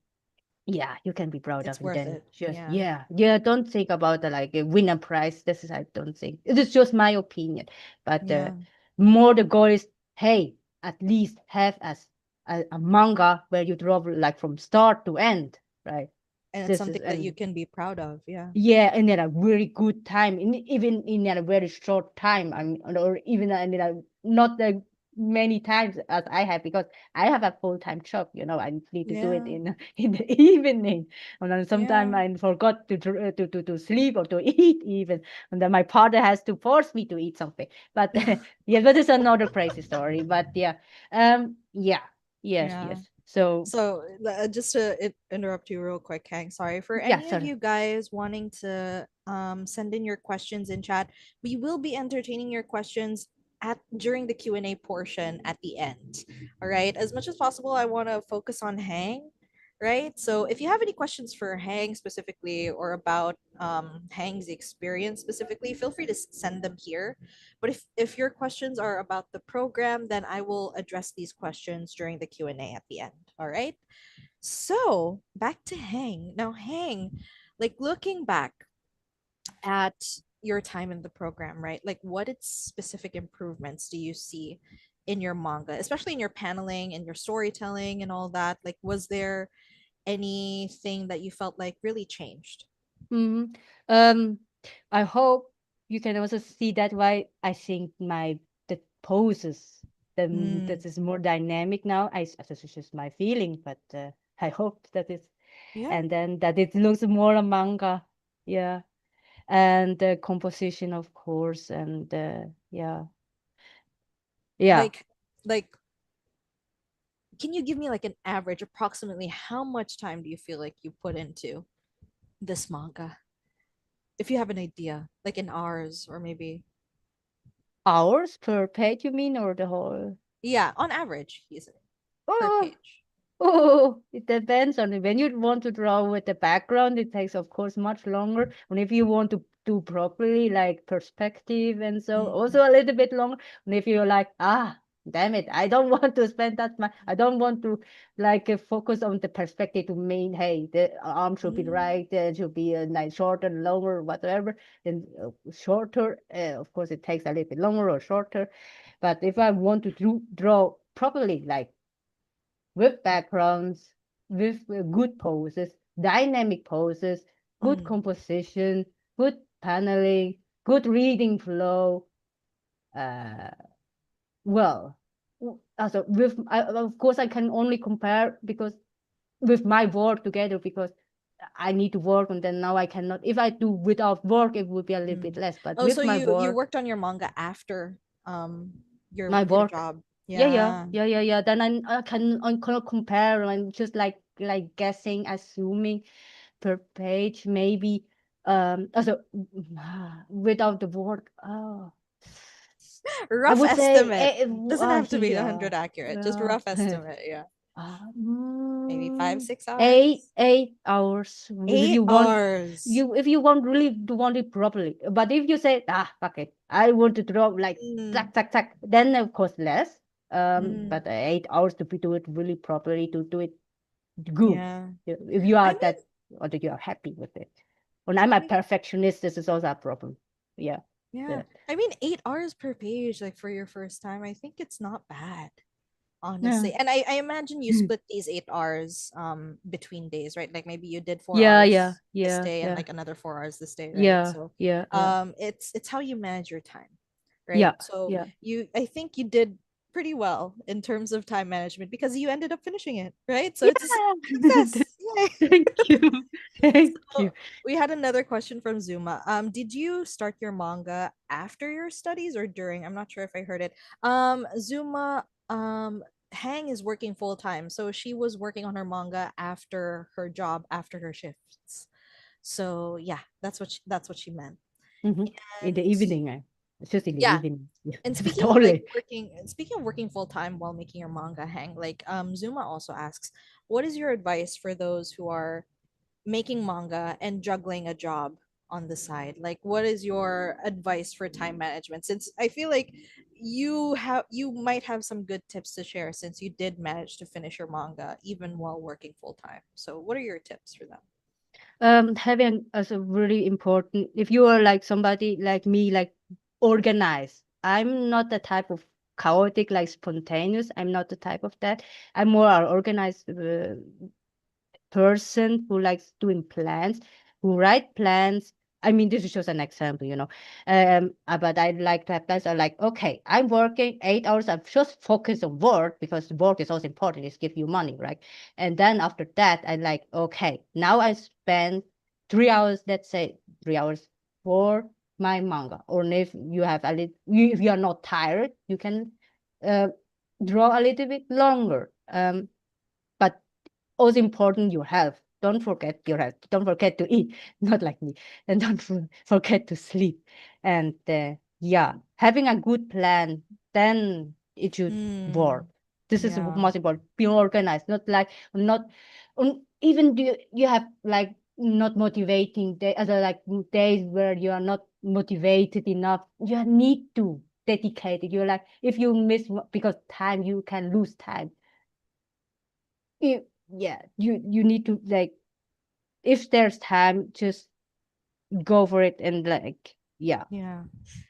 yeah, you can be proud of It's it. worth Then it. just Yeah. yeah, don't think about the like a winner prize. This is I don't think it is just my opinion. But Yeah. more the goal is hey, at least have as a manga where you draw like from start to end, right? And it's This is something that you and can be proud of. Yeah. yeah, and in a very good time, even in a very short time, I mean, or even in a not the many times as I have, because I have a full-time job. I need to do it Yeah. in the evening, and then sometimes Yeah. I forgot to sleep or to eat even, and then my partner has to force me to eat something. But yeah, that is another crazy story. But yeah, yeah, yes, Yeah. yes. So So just to interrupt you real quick, Kang. Sorry for yeah, any of sorry. you guys wanting to send in your questions in chat. We will be entertaining your questions at during the Q&A portion at the end. All right. As much as possible, I want to focus on Hang. Right. So if you have any questions for Hang specifically or about Hang's experience specifically, feel free to send them here. But if your questions are about the program, then I will address these questions during the Q&A at the end. All right. So back to Hang. Now, Hang, like looking back at your time in the program, right? Like what its specific improvements do you see in your manga, especially in your paneling and your storytelling and all that? Like, was there anything that you felt like really changed? Mhm. Um, I hope you can also see that why I think the poses Mm, that is more dynamic now. This is just my feeling, but I hope that is, yeah. and then that it looks more a manga. Yeah, and the composition, of course, and yeah, yeah. Like, like, can you give me like an average, approximately how much time do you feel like you put into this manga? If you have an idea, like in hours or maybe, Hours per page, you mean, or the whole? yeah, on average, he's per Oh, page. oh, it depends on it. When you want to draw with the background, it takes, of course, much longer. And if you want to do properly, like perspective and so, Mm, also a little bit longer. And if you're like, damn it, I don't want to spend that much. I don't want to like focus on the perspective to mean, hey, the arm should be mm, right, it should be nice, shorter, longer, whatever. Then shorter, of course, it takes a little bit longer or shorter. But if I want to draw properly, like with backgrounds, with good poses, dynamic poses, good mm. composition, good paneling, good reading flow. Uh, well, also of course I can only compare because with my work together because I need to work and then now I cannot. If I do without work, it would be a little bit Mm. less. But Oh, so with my you work, worked on your manga after um my your work job. yeah, yeah, Yeah. yeah, yeah, yeah. Then I cannot compare and just like guessing, assuming per page maybe also without the work. Oh, I Rough would say, estimate. Doesn't have to be yeah, 100 accurate. Just yeah. rough estimate. Yeah. Maybe five, Mm, six eight hours. 8 hours. If Eight you want, hours. if you want really to want it properly. But if you say, fuck it, I want to draw like Mm, tack tack tack, then of course less. mm, But 8 hours to do it really properly, to do it good. yeah. If you I are mean, that, or that you are happy with it. When I'm I a mean, perfectionist, this is also a problem. Yeah. yeah. That. I mean, 8 hours per page, like for your first time, I think it's not bad, Yeah. honestly. And I imagine you split these 8 hours between days, right? Like maybe you did four Yeah, yeah, hours this yeah, day and yeah, like another 4 hours this day, right? yeah, So yeah, yeah, it's how you manage your time, right? yeah, So yeah. you I think you did pretty well in terms of time management because you ended up finishing it, right? So it's a Yeah. success. Yay. Thank you. Thank So you. we had another question from Zuma. Did you start your manga after your studies or during? I'm not sure if I heard it. Zuma, Hang is working full time, so she was working on her manga after her job, after her shifts. So yeah, that's what she meant. In the And evening, it's just in the yeah, evening. Yeah, and but speaking of like only. speaking of working full time while making your manga hang, like Zuma also asks, what is your advice for those who are making manga and juggling a job on the side? Like what is your advice for time management, since I feel like you might have some good tips to share since you did manage to finish your manga even while working full time. So what are your tips for them? Having as a really important, if you are like somebody like me, like organized. I'm not the type of chaotic, like spontaneous. I'm not the type of that. I'm more an organized person who likes doing plans, who write plans. I mean, this is just an example, but I like to have plans. I like, okay, I'm working 8 hours. I'm just focused on work because work is also important. It's give you money, right? And then after that, I like, okay, now I spend 3 hours, let's say 3 hours for my manga. Or if you have a little, if you are not tired, you can uh, draw a little bit longer. But also important your health. Don't forget your health. Don't forget to eat, not like me, and don't forget to sleep. And yeah, having a good plan, then it should Hmm. work. This is Yeah. most important. Be organized, not like not even do you have like not motivating day, other like days where you are not motivated enough. You need to dedicate it. You're like if you miss because time, you can lose time. Yeah, you need to like if there's time, just go for it and like yeah, Yeah.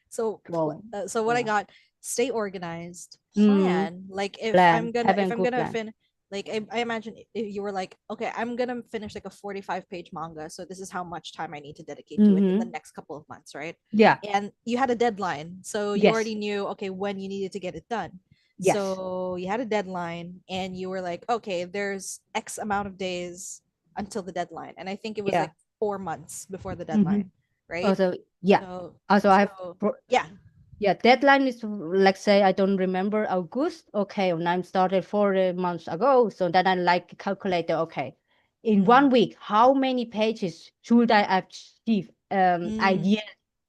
So go. so what I Yeah. got, stay organized, Mm, plan. Like plan, if having a I'm good gonna plan. fin like I imagine if you were like, okay, I'm gonna finish like a 45-page manga, so this is how much time I need to dedicate to it in the Mm-hmm. next couple of months, right? Yeah. And you had a deadline, so you Yes. already knew, okay, when you needed to get it done. Yes. So you had a deadline and you were like, okay, there's X amount of days until the deadline. And I think it was Yeah. like 4 months before the Mm-hmm. deadline, right? Also, yeah. So Also, I have so yeah. yeah, deadline is like say I don't remember August. Okay, when I'm started 4 months ago, so then I like calculate. Okay, in Mm, 1 week, how many pages should I achieve? mm, Idea,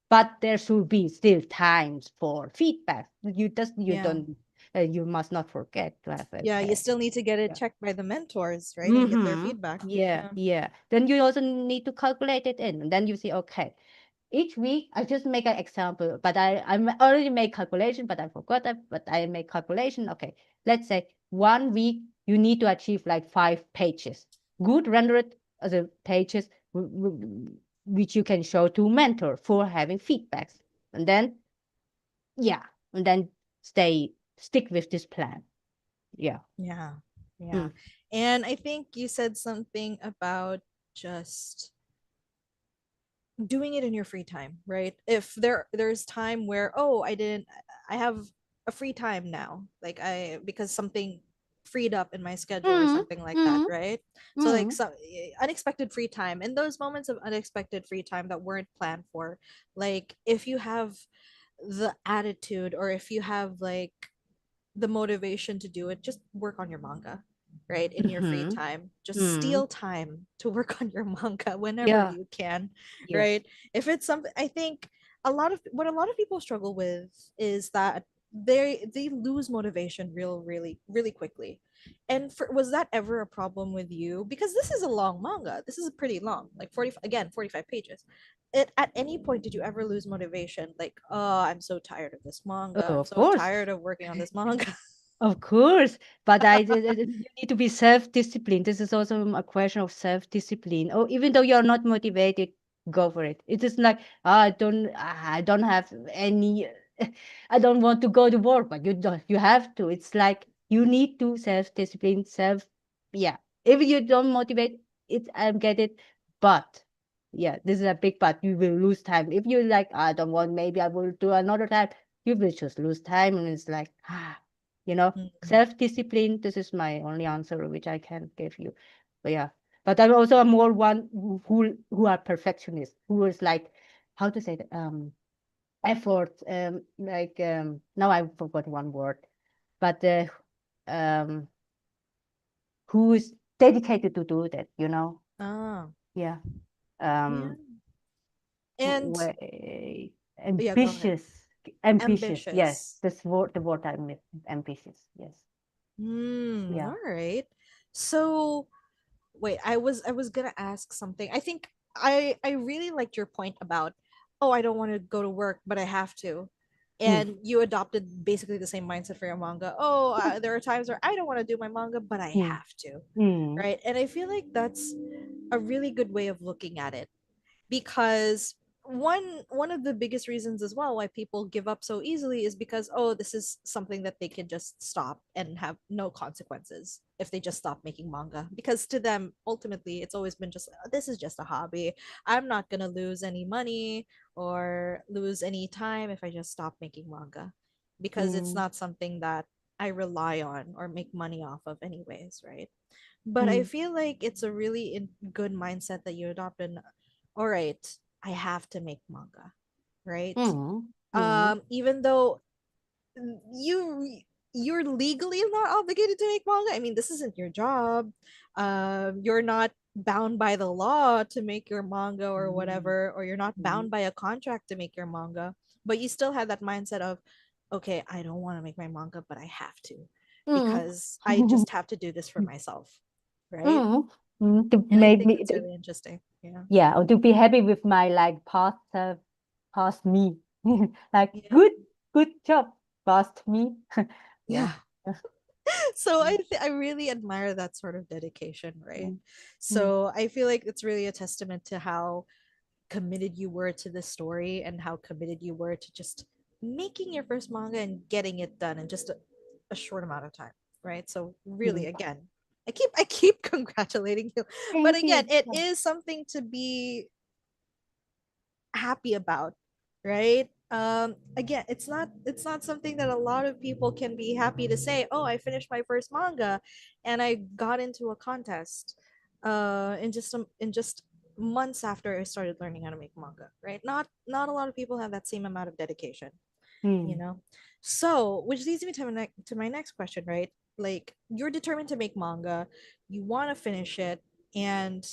but there should be still times for feedback. You yeah. don't you must not forget to have Yeah, you okay. still need to get it Yeah. checked by the mentors, right? And get their Mm-hmm. feedback. Yeah, Yeah. yeah. Then you also need to calculate it in, and then you see okay, each week I just make an example, but I already make calculation, but I forgot that, but I make calculation. Okay, let's say 1 week you need to achieve like 5 pages, good rendered other pages, which you can show to mentor for having feedbacks, and then yeah, and then stick with this plan. Yeah. Yeah. Yeah. Mm. And I think you said something about just doing it in your free time, right? If there's time where, oh, I have a free time now, like I because something freed up in my schedule or Mm. something like that, Mm. right? So like Mm. some unexpected free time, and those moments of unexpected free time that weren't planned for, like if you have the attitude or if you have like the motivation to do it, just work on your manga, right? In your free Mm. time. Just Mm. steal time to work on your manga whenever Yeah. you can, Yes. right? If it's something, I think. a lot of people struggle with is that they lose motivation really quickly. And was that ever a problem with you? Because this is a long manga. This is pretty long, like 40, again, 45 pages. At any point did you ever lose motivation? Like, oh, I'm so tired of this manga. Oh, I'm of so course. tired of working on this manga. Of course, but you need to be self-disciplined. This is also a question of self-discipline. Oh, even though you're not motivated, go for it. It is like, I don't have any, I don't want to go to work, but you have to. It's like you need to self-discipline, yeah. If you don't motivate, I get it, but yeah, this is a big but. You will lose time. If you like, I don't want, maybe I will do another time. You will just lose time, and it's like, you know, Mm. self-discipline. This is my only answer which I can give you. But yeah, but I'm also a more one who are perfectionists, who is like, how to say that, effort, like, now I forgot one word, but um who is dedicated to do that, you know. Ah, Yeah. yeah. um And yeah, go ahead. ambitious. Ambitious, yes, Ambitious. this word, the word I miss. Ambitious, yes. Hmm. Yeah. All right. So wait, I was gonna ask something. I think I really liked your point about, oh, I don't want to go to work, but I have to. Mm. And you adopted basically the same mindset for your manga. Oh, there are times where I don't want to do my manga, but I Mm. have to, Mm. right? And I feel like that's a really good way of looking at it, because one of the biggest reasons as well why people give up so easily is because, oh, this is something that they can just stop and have no consequences if they just stop making manga, because to them ultimately it's always been just, this is just a hobby. I'm not going to lose any money or lose any time if I just stop making manga, because it's Mm. not something that I rely on or make money off of anyways, right? But I Mm. feel like it's a really good mindset that you adopt. And all right, I have to make manga, right? Mm. Mm. Even though you you're legally not obligated to make manga. I mean, this isn't your job. You're not bound by the law to make your manga or Mm. whatever, or you're not bound Mm. by a contract to make your manga. But you still have that mindset of, okay, I don't want to make my manga, but I have to, Mm. because I just have to do this for myself, right? Mm. Mm. To And I make think me, that's really interesting. Yeah. yeah, or to be happy with my like past me. Like, Yeah. good job, past me. Yeah. Yeah. So I really admire that sort of dedication, right? Mm. Mm. So I feel like it's really a testament to how committed you were to this story and how committed you were to just making your first manga and getting it done in just a short amount of time, right? So really, Mm. again, I keep congratulating you, but Thank again, you. it is something to be happy about, right? Again, it's not something that a lot of people can be happy to say, oh, I finished my first manga and I got into a contest in just months after I started learning how to make manga, right? Not a lot of people have that same amount of dedication, you Mm. know. So which leads me to my next question, right? Like, you're determined to make manga, you want to finish it, and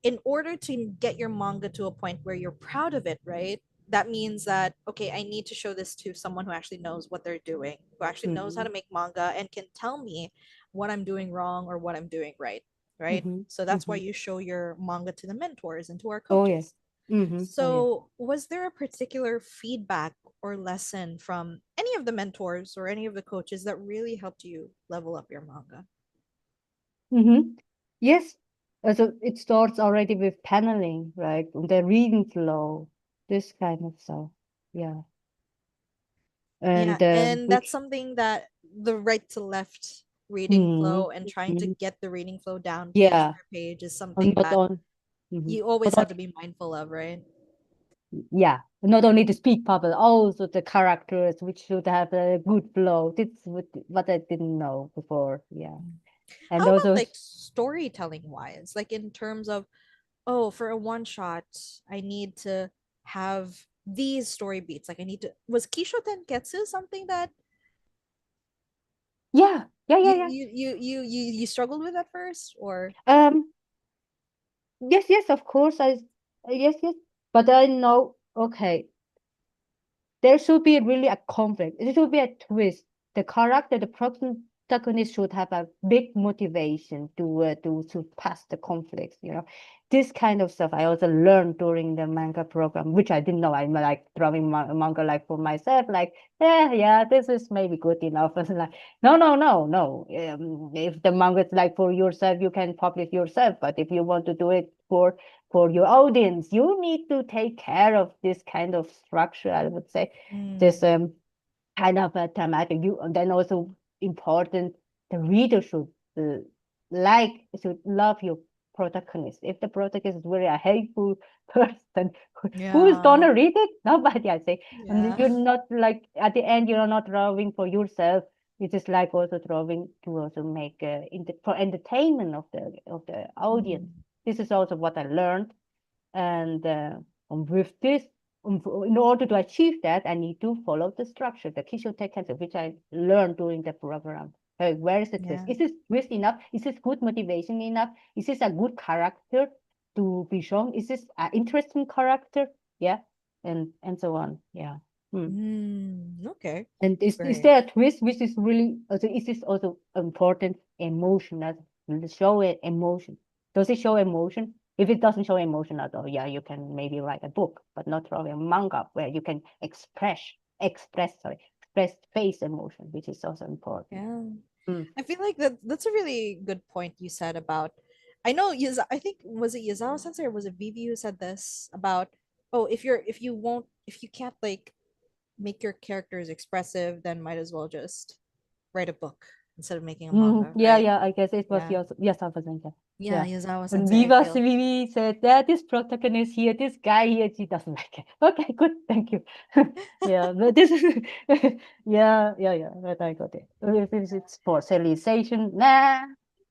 in order to get your manga to a point where you're proud of it, right, that means that, okay, I need to show this to someone who actually knows what they're doing, who actually knows how Mm. to make manga and can tell me what I'm doing wrong or what I'm doing right, right? Mm-hmm. So that's why Mm-hmm. you show your manga to the mentors and to our Oh yeah. coaches. Mm-hmm. Oh yeah. So, was there a particular feedback or lesson from any of the mentors or any of the coaches that really helped you level up your manga? Mm-hmm. Yes. So it starts already with paneling, right? The reading flow, this kind of stuff. Yeah. Yeah, And and that's which, something that the right to left reading mm, flow and trying to mm, get the reading flow down page yeah, per page is and something not that on, mhm. you Not always have to only, be mindful of, right? yeah, not only the speak bubble, also the characters which should have a good flow. This is what I didn't know before. Yeah, How and about also, like storytelling wise? Like in terms of, oh, for a one shot, I need to have these story beats. Like I need to, was Kisho Tenketsu something that yeah, yeah, you yeah, yeah. you struggled with at first, or Um, yes, yes, of course, yes, yes, but I know. Okay, there should be really a conflict. It should be a twist. The character, the protagonist should have a big motivation to surpass the conflicts. This kind of stuff I also learned during the manga program, which I didn't know. I'm like drawing manga like for myself, like, yeah, this is maybe good enough. And like, no, no, no, no. If the manga is like for yourself, you can publish yourself. But if you want to do it for your audience, you need to take care of this kind of structure, I would say, this Mm. kind of a thematic. You and then also important, the reader uh, should love your protagonist. If the protagonist is really a hateful person, who is Yeah. gonna read it? Nobody, I say. And Yeah. you're not like at the end, you're not drawing for yourself. It is like also drawing to also make for entertainment of the audience. Mm. This is also what I learned, and with this, in order to achieve that, I need to follow the structure, the Kishote concept, which I learned during the program. Where is the twist? Yeah. Is this twist enough? Is this good motivation enough? Is this a good character to be shown? Is this an interesting character? Yeah, and so on. Yeah. Hmm. Okay. And is Great. there a twist which is really also, is this also important emotion as show it emotion? Does it show emotion? If it doesn't show emotion at all, yeah, you can maybe write a book, but not probably a manga where you can express face emotion, which is also important. Yeah. Mm. I feel like that's a really good point you said about. I know I think was it Yazawa Sensei or was it Vivi who said this about, oh, if you can't like make your characters expressive, then might as well just write a book instead of making a manga, Yeah, right? yeah, I guess it was Yeah. yes, I was thinking. Yeah, Yeah. Yazawa When Sensei, I feel. Vivi said that this protagonist here, this guy here, she doesn't like it. Okay, good, thank you. Yeah, but this is yeah, but I got it. If it's for serialization, nah.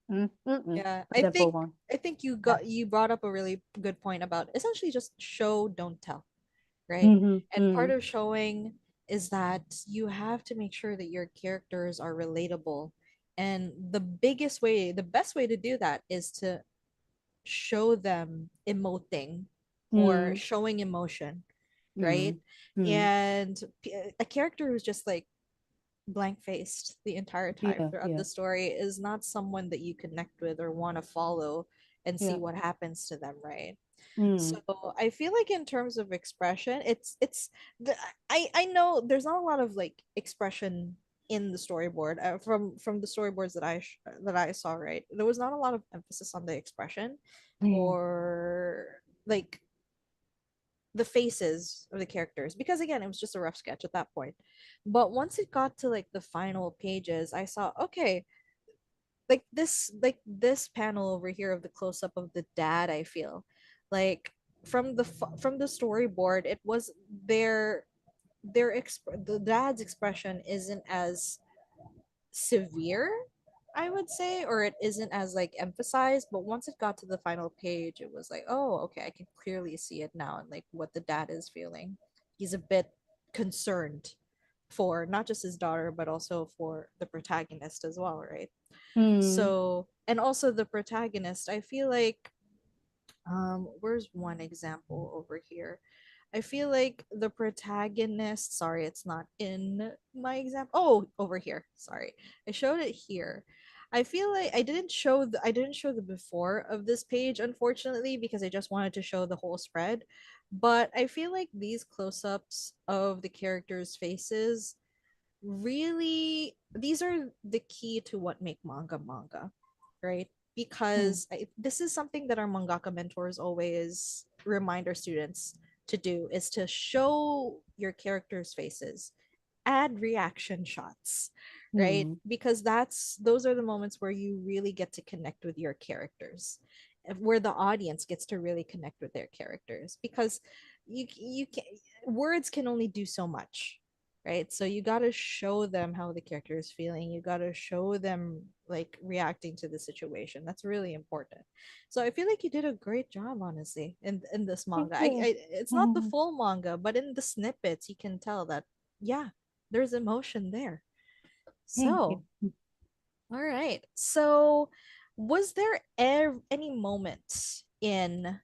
Yeah, The for one. I think Yeah. you brought up a really good point about essentially just show, don't tell, right? Mm-hmm. And part Mm-hmm. of showing is that you have to make sure that your characters are relatable. And the best way to do that is to show them emoting or Mm-hmm. showing emotion, right? Mm-hmm. And a character who's just like blank faced the entire time Yeah, throughout yeah, the story is not someone that you connect with or want to follow and see yeah. what happens to them, right? So Mm. I feel like in terms of expression, it's the I know there's not a lot of like expression in the storyboard from the storyboards that I saw, right? There was not a lot of emphasis on the expression Yeah. or like the faces of the characters because again it was just a rough sketch at that point. But once it got to like the final pages, I saw, okay, like this panel over here of the close up of the dad, I feel like from the storyboard it was the dad's expression isn't as severe, I would say, or it isn't as like emphasized. But once it got to the final page, it was like, oh, okay, I can clearly see it now and like what the dad is feeling. He's a bit concerned for not just his daughter, but also for the protagonist as well, right? Mm. So, and also the protagonist, I feel like, where's one example over here? I feel like the protagonist, sorry, it's not in my example. Oh, over here. Sorry. I showed it here. I feel like I didn't show the before of this page unfortunately because I just wanted to show the whole spread. But I feel like these close-ups of the characters' faces really these are the key to what make manga, right? Mm. Because this is something that our mangaka mentors always remind our students to do is to show your characters faces, add reaction shots, right? Mm. Because those are the moments where you really get to connect with your characters, where the audience gets to really connect with their characters because you can words can only do so much, right? So you got to show them how the character is feeling, you got to show them like reacting to the situation. That's really important. So I feel like you did a great job honestly in this Thank manga. you. It's not the full manga, but in the snippets you can tell that yeah, there's emotion there. Thank you. So, all right. So, was there any moment in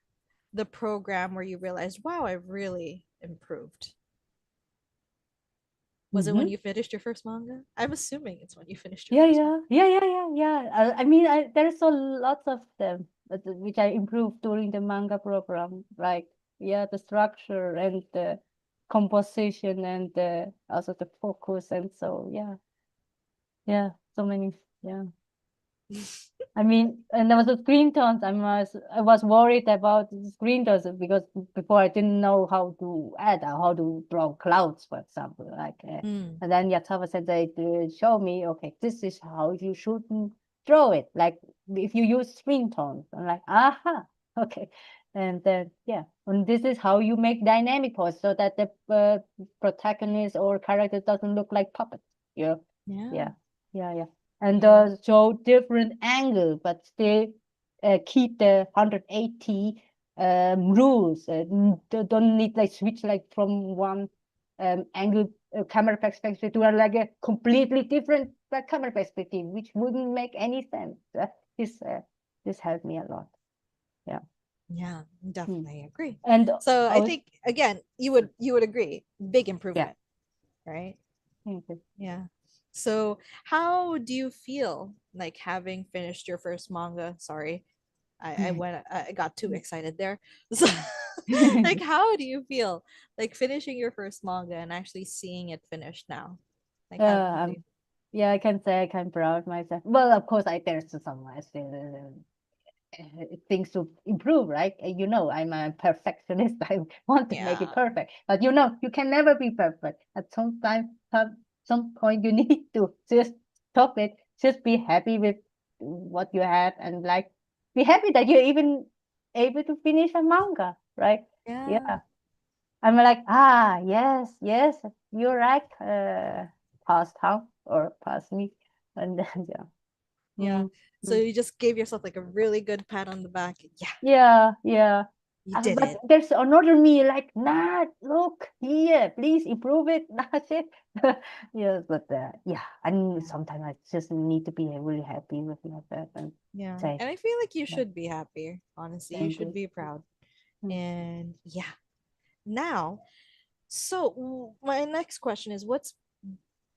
the program where you realized, wow, I've really improved? Was it when Mm-hmm. you finished your first manga? I'm assuming it's when you finished your Yeah, first one. yeah, yeah, yeah, yeah, yeah. I mean, there's a lots of them which I improved during the manga program. Like, yeah, the structure and the composition and also the focus. And so, yeah, yeah, so many. Yeah. I mean, and there was the screen tones. I was worried about the screen tones because before I didn't know how to add or how to draw clouds, for example. Mm. And then Yatava said they show me, okay, this is how you should draw it. Like if you use screen tones, I'm like, aha, okay. And then yeah, and this is how you make dynamic pose so that the protagonist or character doesn't look like puppets. Yeah, Yeah. yeah, yeah, yeah, and Yeah. show different angle, but still keep the 180 rules. Don't need like switch like from one angle camera perspective to like a completely different camera perspective, which wouldn't make any sense. This this helped me a lot. Yeah. Yeah, Hmm. definitely agree. And So I I was think again, you would agree, big yeah. improvement, right? Thank you. Yeah. So how do you feel like having finished your first manga? Sorry, I got too excited there. So, like, how do you feel like finishing your first manga and actually seeing it finished now? Like, how do Yeah, you? yeah, I can say I can proud myself. Well, of course, there's some still things to improve, right? You know, I'm a perfectionist. I want to make it Yeah, perfect, but you know, you can never be perfect. At some time, some point, you need to just stop it. Just be happy with what you have, and like be happy that you're even able to finish a manga, right? yeah, Yeah, I'm like, ah, yes, yes, you're right. Past how or past me, and then yeah. yeah. Mm, So mm. you just gave yourself like a really good pat on the back. Yeah, Yeah, yeah. you did But it. there's another me like, nah, look here, please improve it. That's it. Yes, but yeah, and Yeah. sometimes I just need to be really happy with myself and Yeah. say, And I feel like you yeah, should be happy. Honestly, you thank should you. be proud. Mm. And yeah. Now, so my next question is what's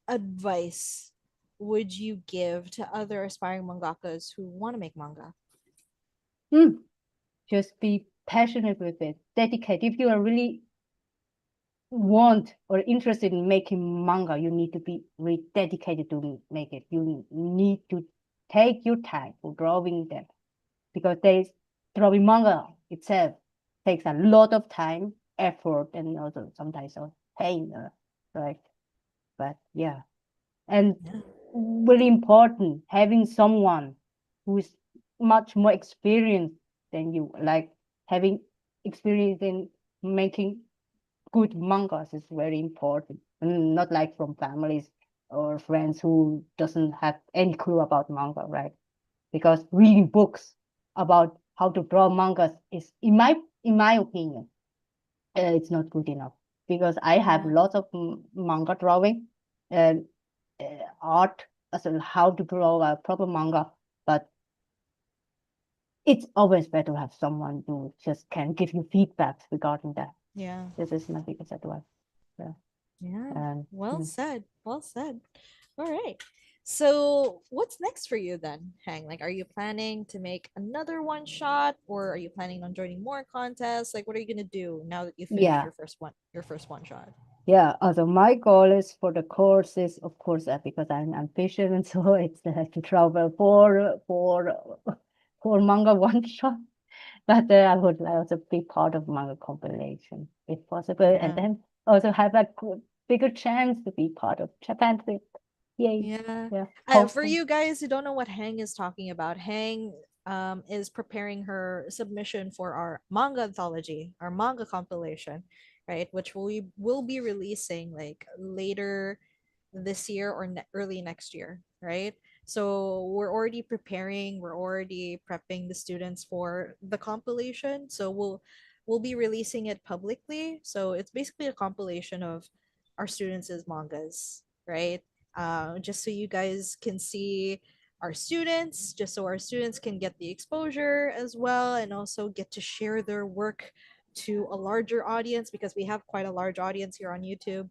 advice would you give to other aspiring mangakas who want to make manga? Mm. Just be passionate with it, dedicate. If you are really want or interested in making manga, you need to be really dedicated to make it. You need to take your time for drawing them because there's drawing manga itself takes a lot of time, effort, and also sometimes pain, right? But yeah, and Yeah. very important having someone who is much more experienced than you, like having experience in making good mangas is very important, and not like from families or friends who doesn't have any clue about manga, right? Because reading books about how to draw mangas is, in my opinion, it's not good enough because I have Yeah. lots of manga drawing and art as in how to draw a proper manga, but it's always better to have someone who just can give you feedback regarding that. Yeah. This is my biggest advice. Yeah. Yeah. And Well mm, said. Well said. All right. So, what's next for you then, Hang? Like, are you planning to make another one shot, or are you planning on joining more contests? Like, what are you gonna do now that you finished yeah, your first one shot? yeah. Also, my goal is for the course is, of course, because I'm ambitious, and so it's to travel for manga one shot. But I would also be part of manga compilation if possible, and Yeah. then also have a bigger chance to be part of Japan trip. Yay! Yeah. Yeah, For hosting. you guys who don't know what Hang is talking about, Hang is preparing her submission for our manga anthology, our manga compilation, right? Which we will be releasing like later this year or early next year, right? So we're already preparing, we're already prepping the students for the compilation. So we'll be releasing it publicly. So it's basically a compilation of our students' mangas, right? Just so you guys can see our students, just so our students can get the exposure as well, and also get to share their work to a larger audience because we have quite a large audience here on YouTube.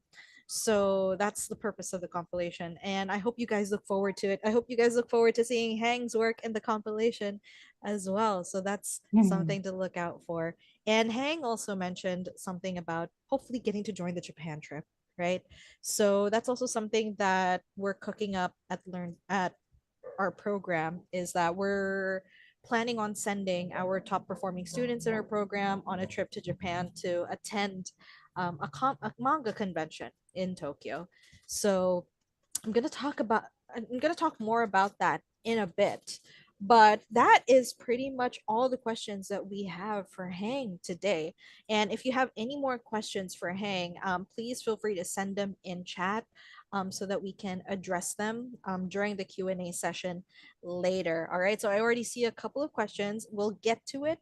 So that's the purpose of the compilation. And I hope you guys look forward to it. I hope you guys look forward to seeing Hang's work in the compilation as well. So that's Mhm. something to look out for. And Hang also mentioned something about hopefully getting to join the Japan trip, right? So that's also something that we're cooking up at our program, is that we're planning on sending our top performing students in our program on a trip to Japan to attend a manga convention in Tokyo. So I'm gonna talk about I'm gonna talk more about that in a bit. But that is pretty much all the questions that we have for Hang today. And if you have any more questions for Hang, please feel free to send them in chat, so that we can address them during the Q&A session later. All right. So I already see a couple of questions. We'll get to it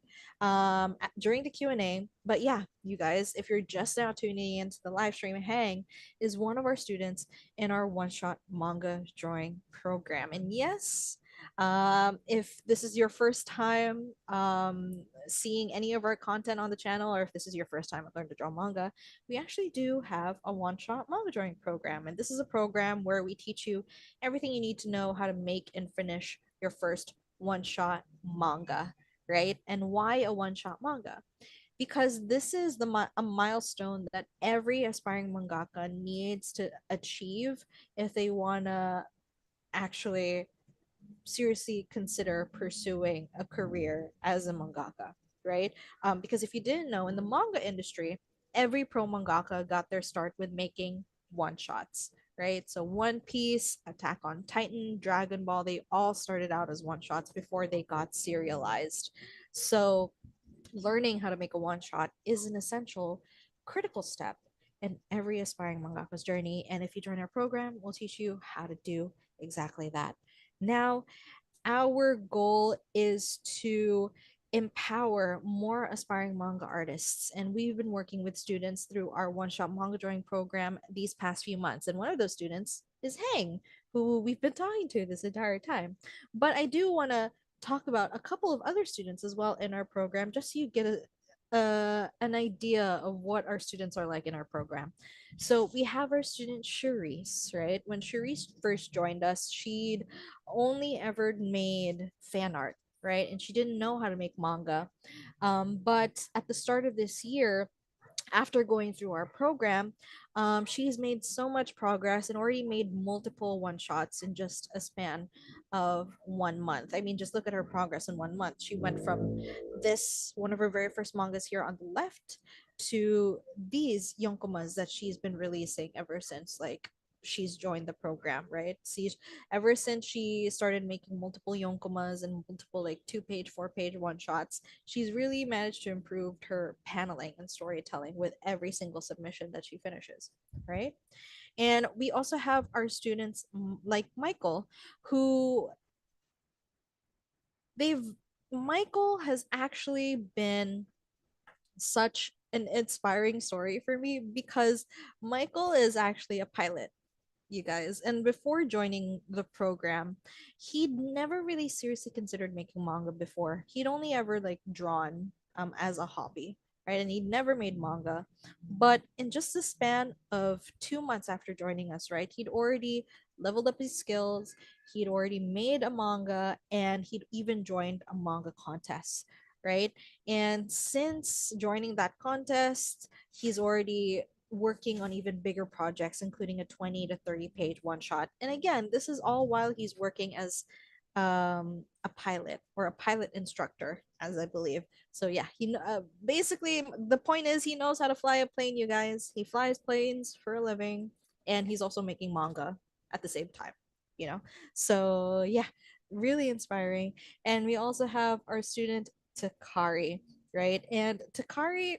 during the Q&A. But yeah, you guys, if you're just now tuning into the live stream, Hang is one of our students in our one shot manga drawing program. And yes, if this is your first time seeing any of our content on the channel, or if this is your first time at Learn to Draw Manga, we actually do have a one shot manga drawing program. And this is a program where we teach you everything you need to know how to make and finish your first one shot manga, right? And why a one shot manga? Because this is a milestone that every aspiring mangaka needs to achieve if they want to actually seriously consider pursuing a career as a mangaka, right? Because if you didn't know, in the manga industry, every pro mangaka got their start with making one shots, right? So One Piece, Attack on Titan, Dragon Ball, they all started out as one shots before they got serialized. So learning how to make a one shot is an essential, critical step in every aspiring mangaka's journey. And if you join our program, we'll teach you how to do exactly that. Now, our goal is to empower more aspiring manga artists. And we've been working with students through our one shot manga drawing program these past few months. And one of those students is Hang, who we've been talking to this entire time. But I do want to talk about a couple of other students as well in our program, just so you get an idea of what our students are like in our program. So we have our student Cherise, right? When Cherise first joined us, she'd only ever made fan art, right? And she didn't know how to make manga. But at the start of this year, after going through our program, she's made so much progress and already made multiple one shots in just a span of 1 month. I mean, just look at her progress in 1 month. She went from this, one of her very first mangas here on the left, to these yonkomas that she's been releasing ever since, like, she's joined the program, right? See, ever since she started making multiple yonkomas and multiple, like, 2 page, 4 page one shots, she's really managed to improve her paneling and storytelling with every single submission that she finishes, right? And we also have our students, like Michael, who they've Michael has actually been such an inspiring story for me, because Michael is actually a pilot, you guys. And before joining the program, he'd never really seriously considered making manga before. He'd only ever, like, drawn as a hobby, right? And he'd never made manga. But in just the span of 2 months after joining us, right, he'd already leveled up his skills. He'd already made a manga, and he'd even joined a manga contest, right? And since joining that contest, he's already working on even bigger projects, including a 20 to 30 page one shot. And again, this is all while he's working as a pilot, or a pilot instructor, as I believe. So yeah, basically the point is he knows how to fly a plane, you guys. He flies planes for a living, and he's also making manga at the same time, you know. So yeah, really inspiring. And we also have our student Takari, right? And Takari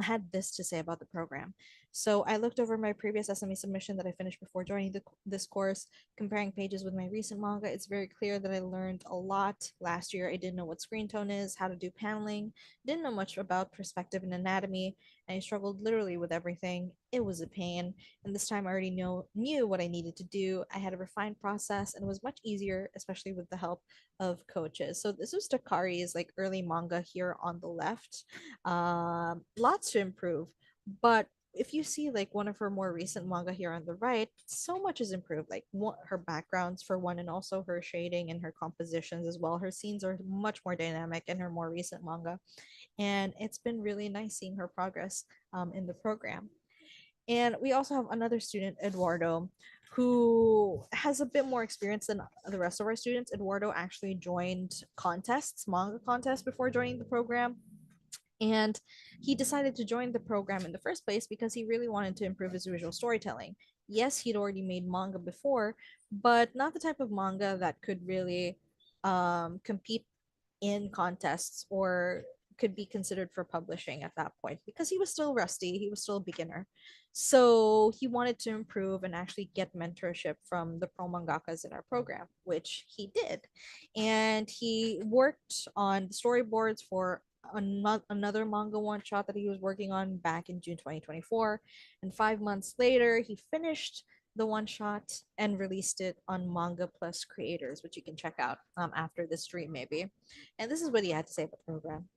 had this to say about the program. So I looked over my previous SME submission that I finished before joining this course, comparing pages with my recent manga. It's very clear that I learned a lot last year. I didn't know what screen tone is, how to do paneling, didn't know much about perspective and anatomy, and I struggled literally with everything. It was a pain, and this time I already knew what I needed to do. I had a refined process, and it was much easier, especially with the help of coaches. So this was Takari's, like, early manga here on the left. Lots to improve, but if you see like one of her more recent manga here on the right, so much is improved. Like her backgrounds for one, and also her shading and her compositions as well. Her scenes are much more dynamic in her more recent manga, and it's been really nice seeing her progress in the program. And we also have another student, Eduardo, who has a bit more experience than the rest of our students. Eduardo actually joined contests, manga contests, before joining the program. And he decided to join the program in the first place because he really wanted to improve his visual storytelling. Yes, he'd already made manga before, but not the type of manga that could really compete in contests or could be considered for publishing at that point, because he was still rusty, he was still a beginner. So he wanted to improve and actually get mentorship from the pro mangakas in our program, which he did. And he worked on the storyboards for another manga one shot that he was working on back in June 2024. And 5 months later, he finished the one shot and released it on Manga Plus Creators, which you can check out after this stream, maybe. And this is what he had to say about the program.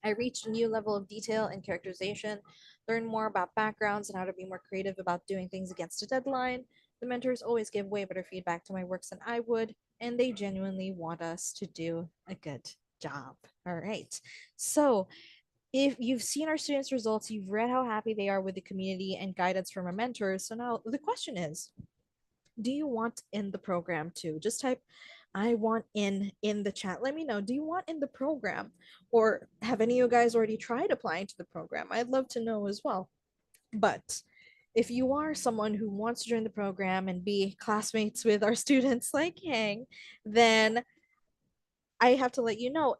I reached a new level of detail and characterization, learned more about backgrounds and how to be more creative about doing things against a deadline. The mentors always give way better feedback to my works than I would, and they genuinely want us to do a good job. All right. So, if you've seen our students' results, you've read how happy they are with the community and guidance from our mentors. So now the question is, do you want in the program too? Just type I want in the chat. Let me know. Do you want in the program? Or have any of you guys already tried applying to the program? I'd love to know as well. But if you are someone who wants to join the program and be classmates with our students like Yang, then I have to let you know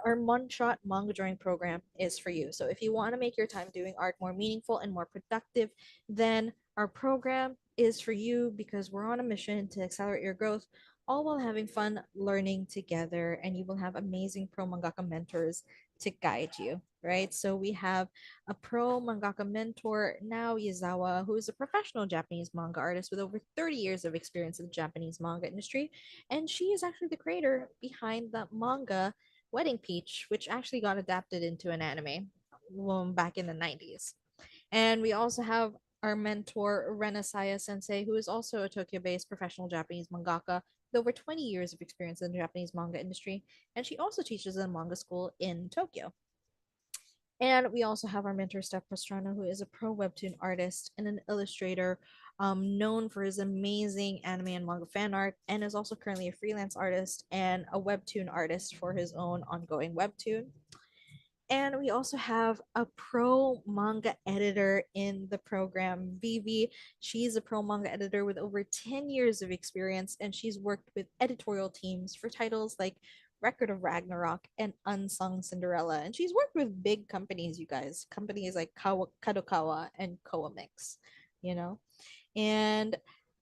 our one shot manga drawing program is for you. So if you want to make your time doing art more meaningful and more productive, then our program is for you, because we're on a mission to accelerate your growth, all while having fun learning together. And you will have amazing pro mangaka mentors to guide you. Right, so we have a pro mangaka mentor, Nao Yazawa, who is a professional Japanese manga artist with over 30 years of experience in the Japanese manga industry. And she is actually the creator behind the manga Wedding Peach, which actually got adapted into an anime back in the 90s. And we also have our mentor, Renesaya Sensei, who is also a Tokyo based professional Japanese mangaka with over 20 years of experience in the Japanese manga industry. And she also teaches in a manga school in Tokyo. And we also have our mentor, Steph Pastrana, who is a pro webtoon artist and an illustrator, known for his amazing anime and manga fan art, and is also currently a freelance artist and a webtoon artist for his own ongoing webtoon. And we also have a pro manga editor in the program, Vivi. She's a pro manga editor with over 10 years of experience, and she's worked with editorial teams for titles like Record of Ragnarok and Unsung Cinderella. And she's worked with big companies, you guys, companies like Kadokawa and Koa Mix, you know? And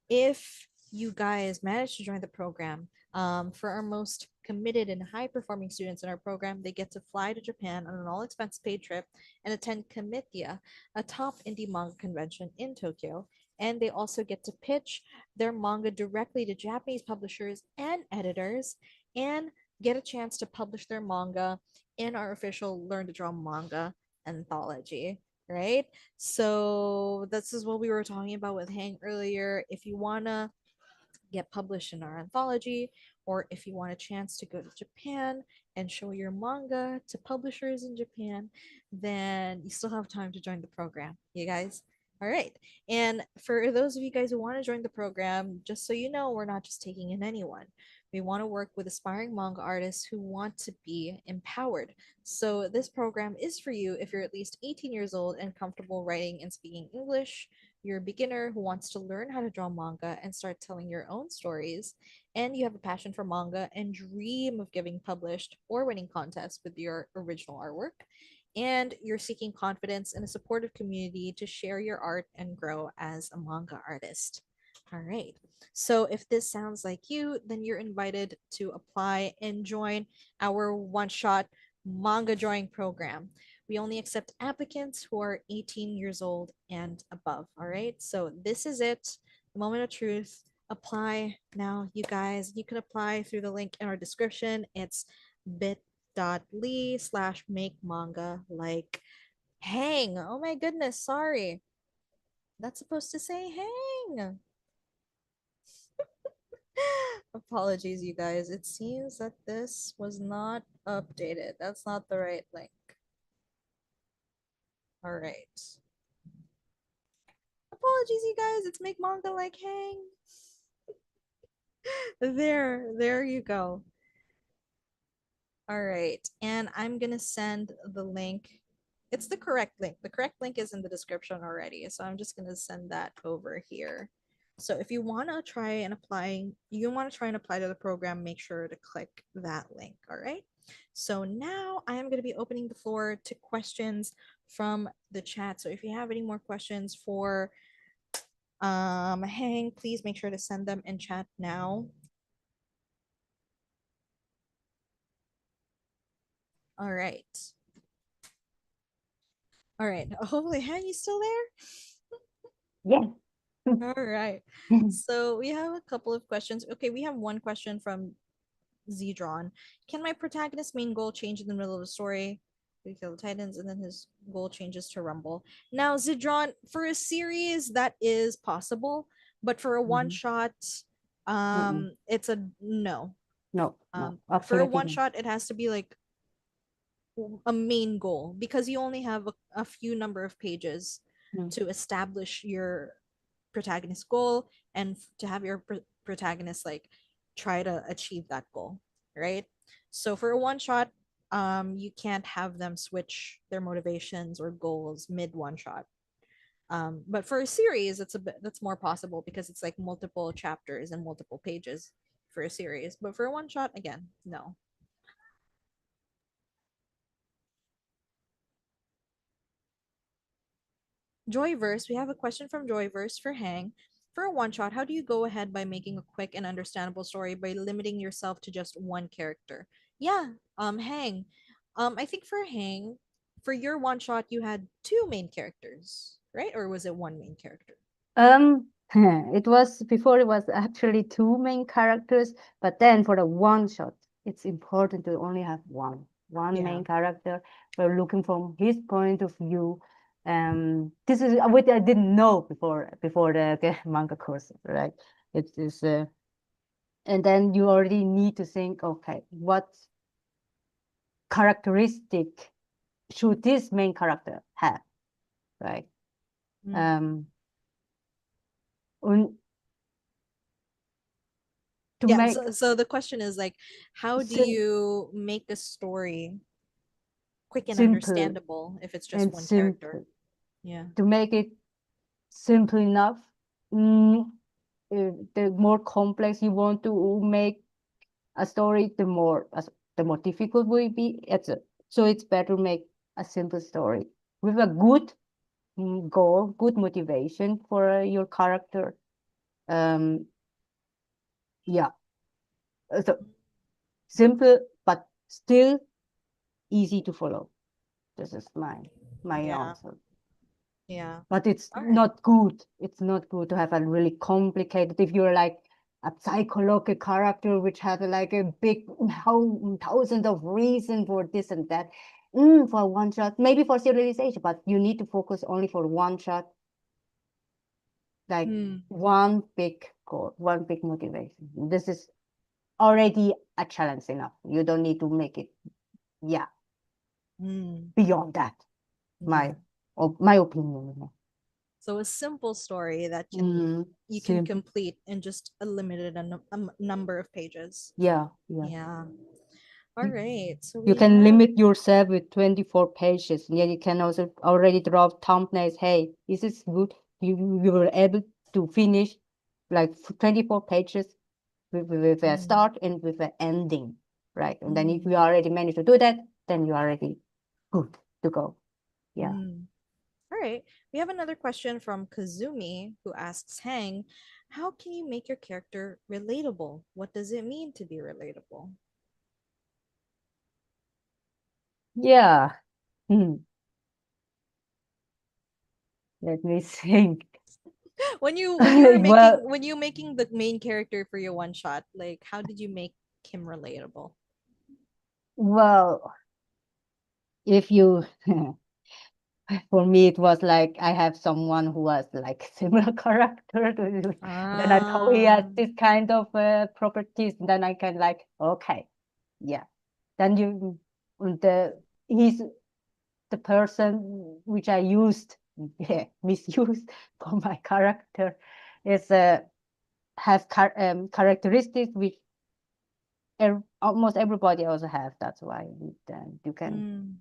if you guys manage to join the program, for our most committed and high performing students in our program, they get to fly to Japan on an all expense paid trip and attend Comitia, a top indie manga convention in Tokyo. And they also get to pitch their manga directly to Japanese publishers and editors, and get a chance to publish their manga in our official Learn to Draw manga anthology, right? So this is what we were talking about with Hang earlier. If you wanna get published in our anthology, or if you want a chance to go to Japan and show your manga to publishers in Japan, then you still have time to join the program, you guys. All right. And for those of you guys who want to join the program, just so you know, we're not just taking in anyone. We want to work with aspiring manga artists who want to be empowered. So, this program is for you if you're at least 18 years old and comfortable writing and speaking English, you're a beginner who wants to learn how to draw manga and start telling your own stories, and you have a passion for manga and dream of getting published or winning contests with your original artwork, and you're seeking confidence and a supportive community to share your art and grow as a manga artist. All right. So if this sounds like you, then you're invited to apply and join our one shot manga drawing program. We only accept applicants who are 18 years old and above. All right. So this is it. The moment of truth. Apply now, you guys. You can apply through the link in our description. It's bit.ly/make manga like Hang. Oh my goodness, sorry. That's supposed to say hang. Apologies, you guys. It seems that this was not updated. That's not the right link. All right. Apologies, you guys. It's make manga like hang. There you go. All right. And I'm going to send the link. It's the correct link. The correct link is in the description already. So I'm just going to send that over here. So if you want to try and apply, you want to try and apply to the program, make sure to click that link. All right. So now I am going to be opening the floor to questions from the chat. So if you have any more questions for Hang, please make sure to send them in chat now. All right. All right. Hopefully, Hang, you still there? Yeah. All right. So we have a couple of questions. Okay, we have one question from Zedron. Can my protagonist's main goal change in the middle of the story? We kill the Titans, and then his goal changes to Rumble. Now, Zedron, for a series, that is possible, but for a one Mhm. shot, Mm-mm. it's a no. No, no, For a absolutely one no. shot, it has to be like a main goal because you only have a few number of pages Mm. to establish your protagonist goal and to have your protagonist like try to achieve that goal, right? So for a one shot, you can't have them switch their motivations or goals mid one shot. But for a series, it's a bit that's more possible because it's like multiple chapters and multiple pages for a series. But for a one shot, again, no. Joyverse, we have a question from Joyverse for Hang. For a one shot, how do you go ahead by making a quick and understandable story by limiting yourself to just one character? Yeah, Hang. I think for Hang, for your one shot, you had two main characters, right? Or was it one main character? It was before it was actually two main characters, but then for the one shot, it's important to only have one Yeah. main character. We're looking from his point of view. This is what I didn't know before the manga course, right? It is, and then you already need to think, okay, what characteristic should this main character have, right? Mm. Um, un- to Yeah. make So the question is like, how do sim you make a story quick and simple understandable if it's just and one character? simple, Yeah. to make it simple enough. Mm, the more complex you want to make a story, the more difficult will it be. So it's better to make a simple story with a good goal, good motivation for your character. Um, yeah, so simple but still easy to follow. This is my Yeah. answer. Yeah. But it's All right. not good. It's not good to have a really complicated. If you're like a psychological character which has like a big thousands of reasons for this and that, for one shot, maybe for serialization, but you need to focus only for one shot, like Hmm. one big goal, one big motivation. This is already a challenge enough. You don't need to make it, yeah, Hmm. beyond that. Yeah. My opinion. So a simple story that can Mm, you can simple. complete in just a limited number of pages. Yeah, yeah. Yeah. All right. So You we can have limit yourself with 24 pages. Yeah, you can also already draw thumbnails. Hey, is this good? You were able to finish like 24 pages with a mm, start and with an ending, right? And then if mm, you already managed to do that, then you're already good to go. Yeah. mm. All right. We have another question from Kazumi who asks Hang, how can you make your character relatable? What does it mean to be relatable? Yeah. Hmm. Let me think. When you were making Well, when you making the main character for your one shot, like how did you make him relatable? well, if you For me, it was like I have someone who was like similar character to you. Then I know he has Ah. this kind of properties. Then I can like, okay, yeah. Then you the he's the person which I used, yeah, misused for my character is has characteristics which almost everybody also have. That's why you can. Mm.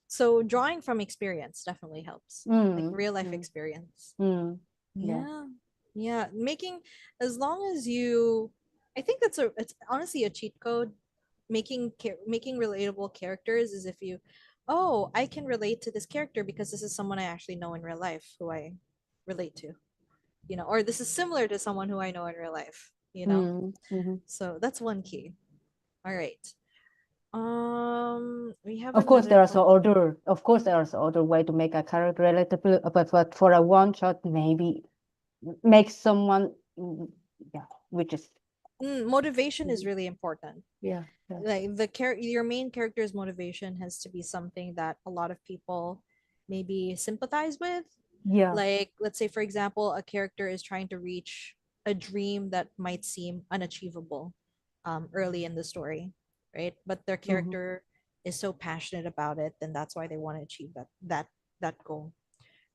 So drawing from experience definitely helps, like Mm, real life mm, experience. mm, yeah. Yeah. Yeah. Making, as long as you, I think it's honestly a cheat code. Making relatable characters is if you, oh, I can relate to this character because this is someone I actually know in real life who I relate to, or this is similar to someone who I know in real life. Mm, mhm. So that's one key. All right. We have Of course, another question. of course, there's other way to make a character relatable, but for a one shot, maybe make someone, yeah, which is, Motivation is mhm, really important. yeah, yeah, Like your main character's motivation has to be something that a lot of people maybe sympathize with. yeah, Like, let's say for example, a character is trying to reach a dream that might seem unachievable early in the story, right? But their hmm, character is so passionate about it, then that's why they want to achieve that goal,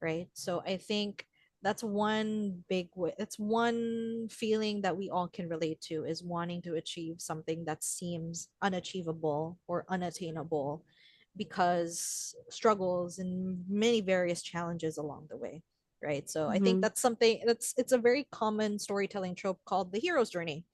right? So I think that's one big way. That's one feeling that we all can relate to, is wanting to achieve something that seems unachievable or unattainable because struggles and many various challenges along the way, right? So I think hmm, that's something that's it's a very common storytelling trope called the hero's journey,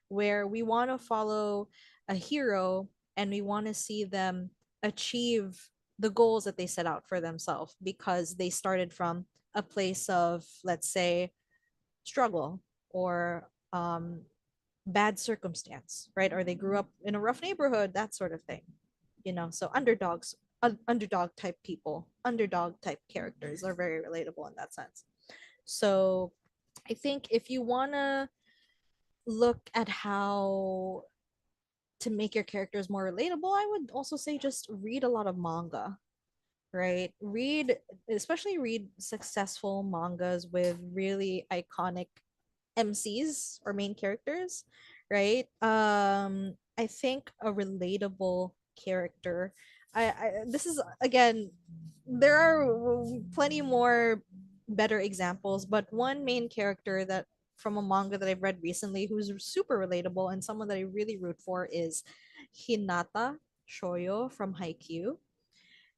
where we want to follow a hero and we want to see them achieve the goals that they set out for themselves because they started from a place of, let's say, struggle or bad circumstance, right? Or they grew up in a rough neighborhood, that sort of thing. So underdog type people, underdog type characters are very relatable in that sense. So I think if you want to look at how to make your characters more relatable, I would also say just read a lot of manga, right? Especially read successful mangas with really iconic MCs or main characters, right? I think a relatable character. This is again, there are plenty more better examples, but one main character that from a manga that I've read recently who's super relatable and someone that I really root for is Hinata Shoyo from Haikyuu,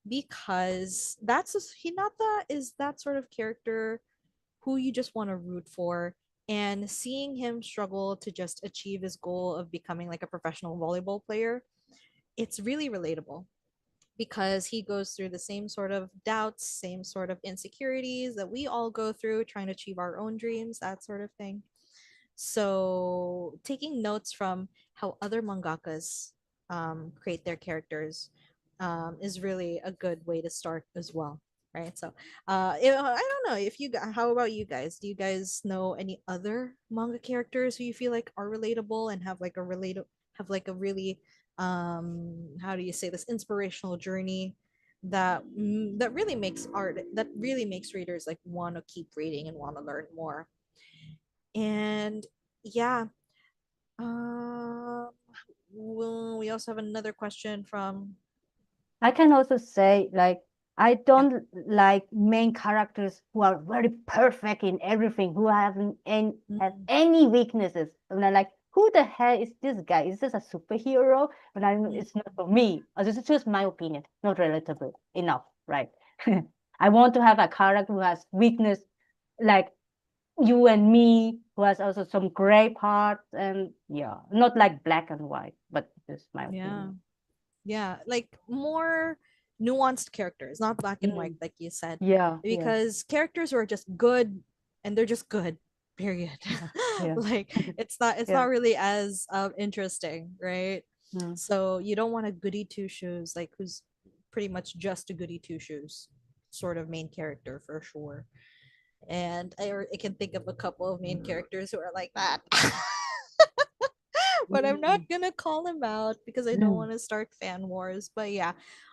because Hinata is that sort of character who you just want to root for, and seeing him struggle to just achieve his goal of becoming like a professional volleyball player, it's really relatable because he goes through the same sort of doubts, same sort of insecurities that we all go through trying to achieve our own dreams, that sort of thing. So taking notes from how other mangakas create their characters is really a good way to start as well, right? So I don't know if how about you guys? Do you guys know any other manga characters who you feel like are relatable and have like a really how do you say this, inspirational journey that really makes readers like want to keep reading and want to learn more? And yeah, um, well, we also have another question from, I can also say like I yeah. don't like main characters who are very perfect in everything, who haven't any have Mm, any weaknesses. And I'm like, who the hell is this guy? Is this a superhero? But mm, it's not for me. This is just my opinion, not relatable enough, right? I want to have a character who has weakness, like you and me, who has also some gray parts, and yeah, not like black and white, but just my yeah. opinion. Yeah, like more nuanced characters, not black and white, Mm, like you said, yeah, yeah, because characters who are just good and they're just good, period. yeah, yeah. Like it's not Yeah. really as interesting, right? Mm. So you don't want a goody two shoes, like who's pretty much just a goody two shoes sort of main character for sure. And I can think of a couple of main characters who are like that. But I'm not Mm. gonna call them out because I don't Mm. want to start fan wars. But yeah,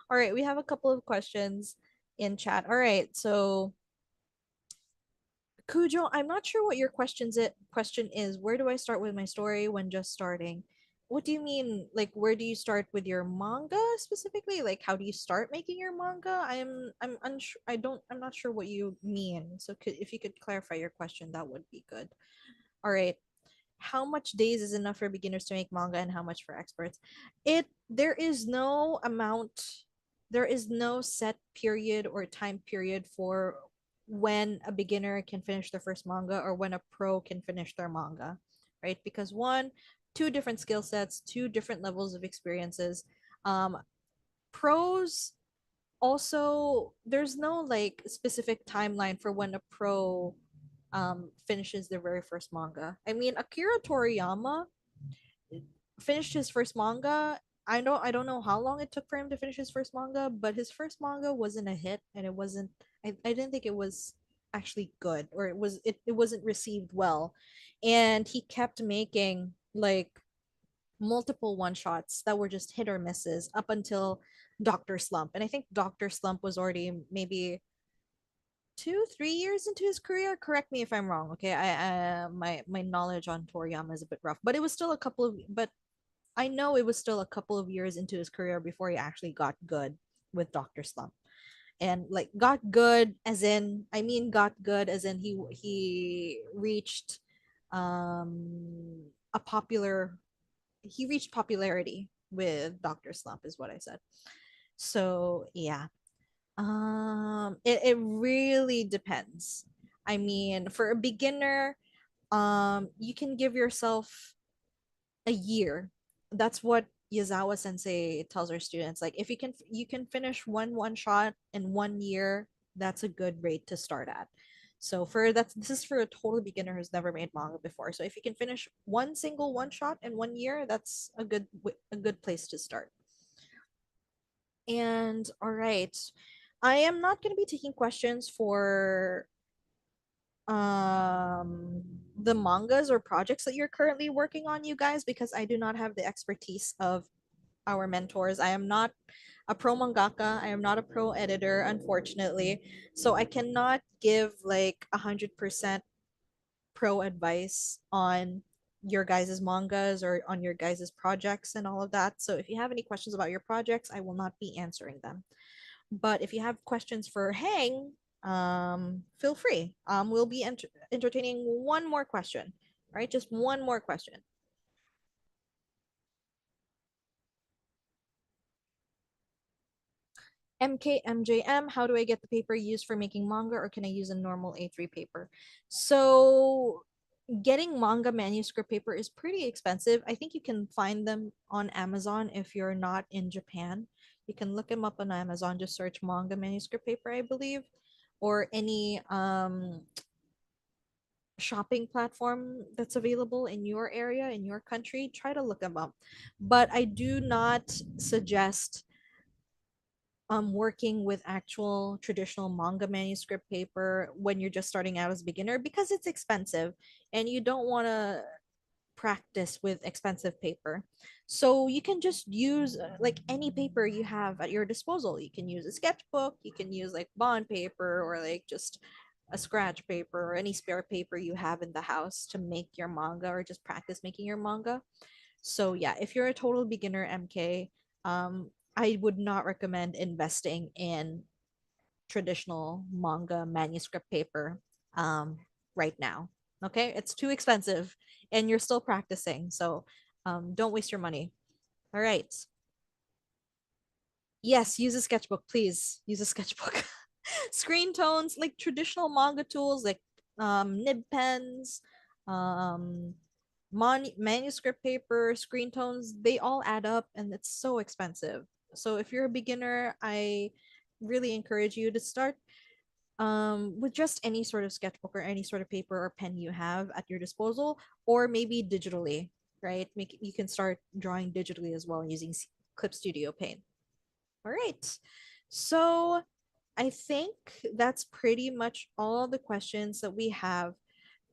all right, we have a couple of questions. in chat. All right. So Cujo, I'm not sure what your question is. Where do I start with my story when just starting? What do you mean? Like, where do you start with your manga specifically? Like, how do you start making your manga? I'm unsure. I'm not sure what you mean. So, if you could clarify your question, that would be good. All right. How much days is enough for beginners to make manga and how much for experts? It There is no amount, there is no set period or time period for when a beginner can finish their first manga or when a pro can finish their manga, right? Because one, two different skill sets, two different levels of experiences. Um, Pros also, there's no like specific timeline for when a pro finishes their very first manga. I mean, Akira Toriyama finished his first manga. I don't know how long it took for him to finish his first manga, but his first manga wasn't a hit and it wasn't I didn't think it was actually good, or it wasn't received well. And he kept making like multiple one shots that were just hit or misses up until Dr. Slump. And I think Dr. Slump was already maybe 2 3 years into his career. Correct me if I'm wrong. Okay, my knowledge on Toriyama is a bit rough, but it was still a couple of. But I know it was still a couple of years into his career before he actually got good with Doctor Slump, and like got good as in got good as in he reached a popular he reached popularity with Doctor Slump is what I said. So yeah, it really depends. I mean, for a beginner, you can give yourself a year. That's what Yazawa Sensei tells our students. Like, if you can finish one shot in 1 year, that's a good rate to start at. So for that's this is for a total beginner who's never made manga before. So if you can finish one single one shot in 1 year, that's a good place to start. And all right, I am not going to be taking questions for the mangas or projects that you're currently working on, you guys, because I do not have the expertise of our mentors. I am not a pro mangaka. I am not a pro editor, unfortunately. So I cannot give like 100% pro advice on your guys' mangas or on your guys' projects and all of that. So if you have any questions about your projects, I will not be answering them. But if you have questions for Hang, feel free. We'll be entertaining one more question. All right, just one more question. MKMJM, how do I get the paper used for making manga, or can I use a normal A3 paper? So, getting manga manuscript paper is pretty expensive. I think you can find them on Amazon if you're not in Japan. You can look them up on Amazon, just search manga manuscript paper, I believe, or any shopping platform that's available in your area, in your country. Try to look them up. But I do not suggest working with actual traditional manga manuscript paper when you're just starting out as a beginner, because it's expensive and you don't want to practice with expensive paper. So you can just use like any paper you have at your disposal. You can use a sketchbook, you can use like bond paper, or like just a scratch paper or any spare paper you have in the house to make your manga or just practice making your manga. So yeah, if you're a total beginner MK, I would not recommend investing in traditional manga manuscript paper right now. Okay, it's too expensive, and you're still practicing, so don't waste your money. All right. Yes, use a sketchbook, please. Use a sketchbook. Screen tones, like traditional manga tools, like nib pens, um, manuscript paper, screen tones, they all add up and it's so expensive. So if you're a beginner, I really encourage you to start with just any sort of sketchbook or any sort of paper or pen you have at your disposal, or maybe digitally, right? You can start drawing digitally as well using Clip Studio Paint. All right. So I think that's pretty much all the questions that we have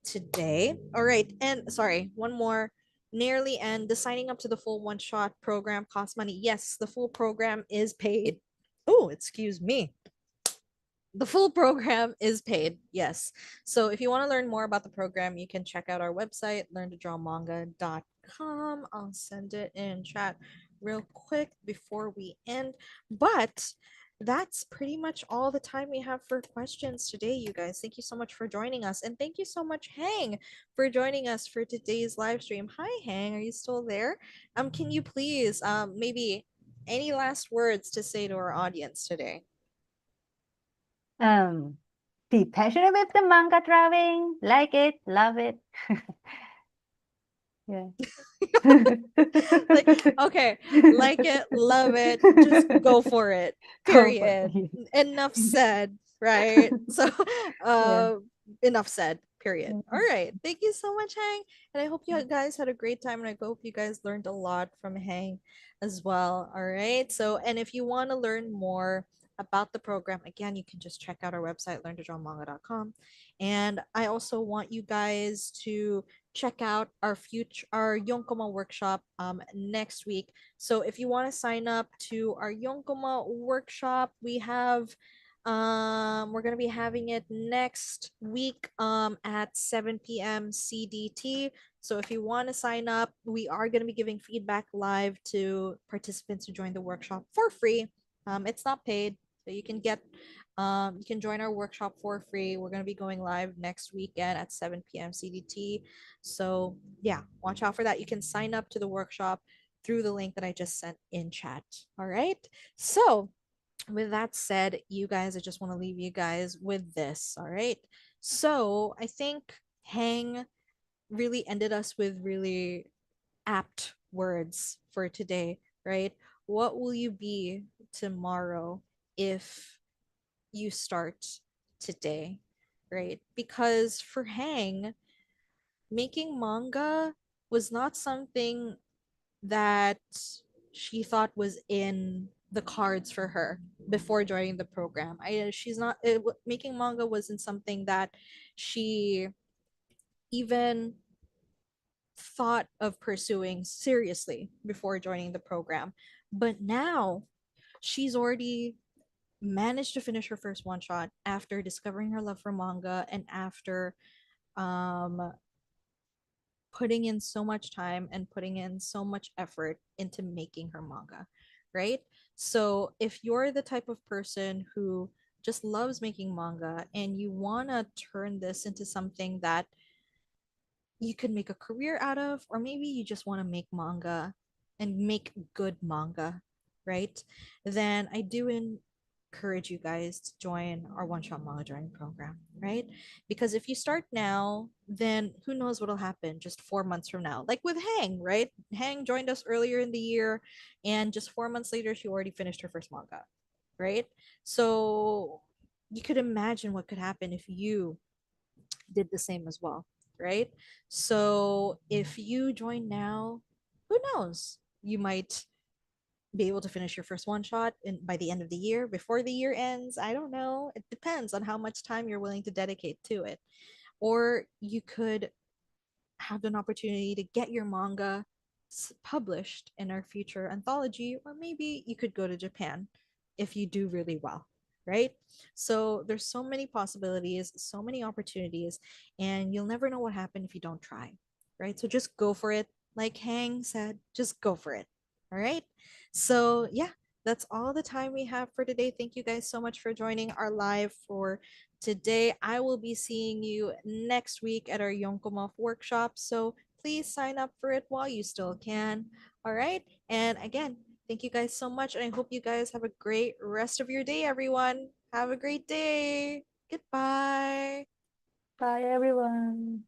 today. All right. And sorry, one more. Nearly end. The signing up to the full one shot program costs money. Yes, the full program is paid. Oh, excuse me. the full program is paid. Yes. So if you want to learn more about the program, you can check out our website, learntodrawmanga.com. I'll send it in chat real quick before we end. But that's pretty much all the time we have for questions today, you guys. Thank you so much for joining us. And thank you so much, Hang, for joining us for today's live stream. Hi, Hang. Are you still there? Can you please maybe any last words to say to our audience today? Um, be passionate with the manga drawing, like it, love it. Yeah. Like, okay, like it, love it, just go for it. Go for Period. it. Enough said, right? So, Yeah. uh, enough said. Period. All right. Thank you so much, Hang. And I hope you guys had a great time, and I hope you guys learned a lot from Hang as well. All right. So, and if you want to learn more about the program, again, you can just check out our website, learntodrawmanga.com. And I also want you guys to check out our Yonkoma workshop next week. So if you want to sign up to our Yonkoma workshop, we're going to be having it next week at 7 p.m. CDT. So if you want to sign up, we are going to be giving feedback live to participants who join the workshop for free. It's not paid, so you can join our workshop for free. We're going to be going live next weekend at 7 p.m. CDT. So, yeah, watch out for that. You can sign up to the workshop through the link that I just sent in chat. All right. So, with that said, you guys, I just want to leave you guys with this. All right. So, I think Hang really ended us with really apt words for today, right? What will you be tomorrow if you start today, right? Because for Hang, making manga was not something that she thought was in the cards for her before joining the program. She's not making manga wasn't something that she even thought of pursuing seriously before joining the program. But now she's already managed to finish her first one shot after discovering her love for manga and after um putting in so much time and putting in so much effort into making her manga, right? So if you're the type of person who just loves making manga and you want to turn this into something that you could make a career out of, or maybe you just want to make manga and make good manga, right? Then I do encourage you guys to join our one shot manga drawing program, right? Because if you start now, then who knows what'll happen just 4 months from now. Like with Hang, right? Hang joined us earlier in the year, and just 4 months later, she already finished her first manga, right? So you could imagine what could happen if you did the same as well, right? So if you join now, who knows? You might be able to finish your first one shot by the end of the year, before the year ends. I don't know. It depends on how much time you're willing to dedicate to it. Or you could have an opportunity to get your manga published in our future anthology, or maybe you could go to Japan if you do really well, right? So there's so many possibilities, so many opportunities, and you'll never know what happened if you don't try, right? So just go for it. Like Hang said, just go for it. All right. So yeah, that's all the time we have for today. Thank you guys so much for joining our live for today. I will be seeing you next week at our Yonkomov workshop. So please sign up for it while you still can. All right. And again, thank you guys so much. And I hope you guys have a great rest of your day, everyone. Have a great day. Goodbye. Bye, everyone.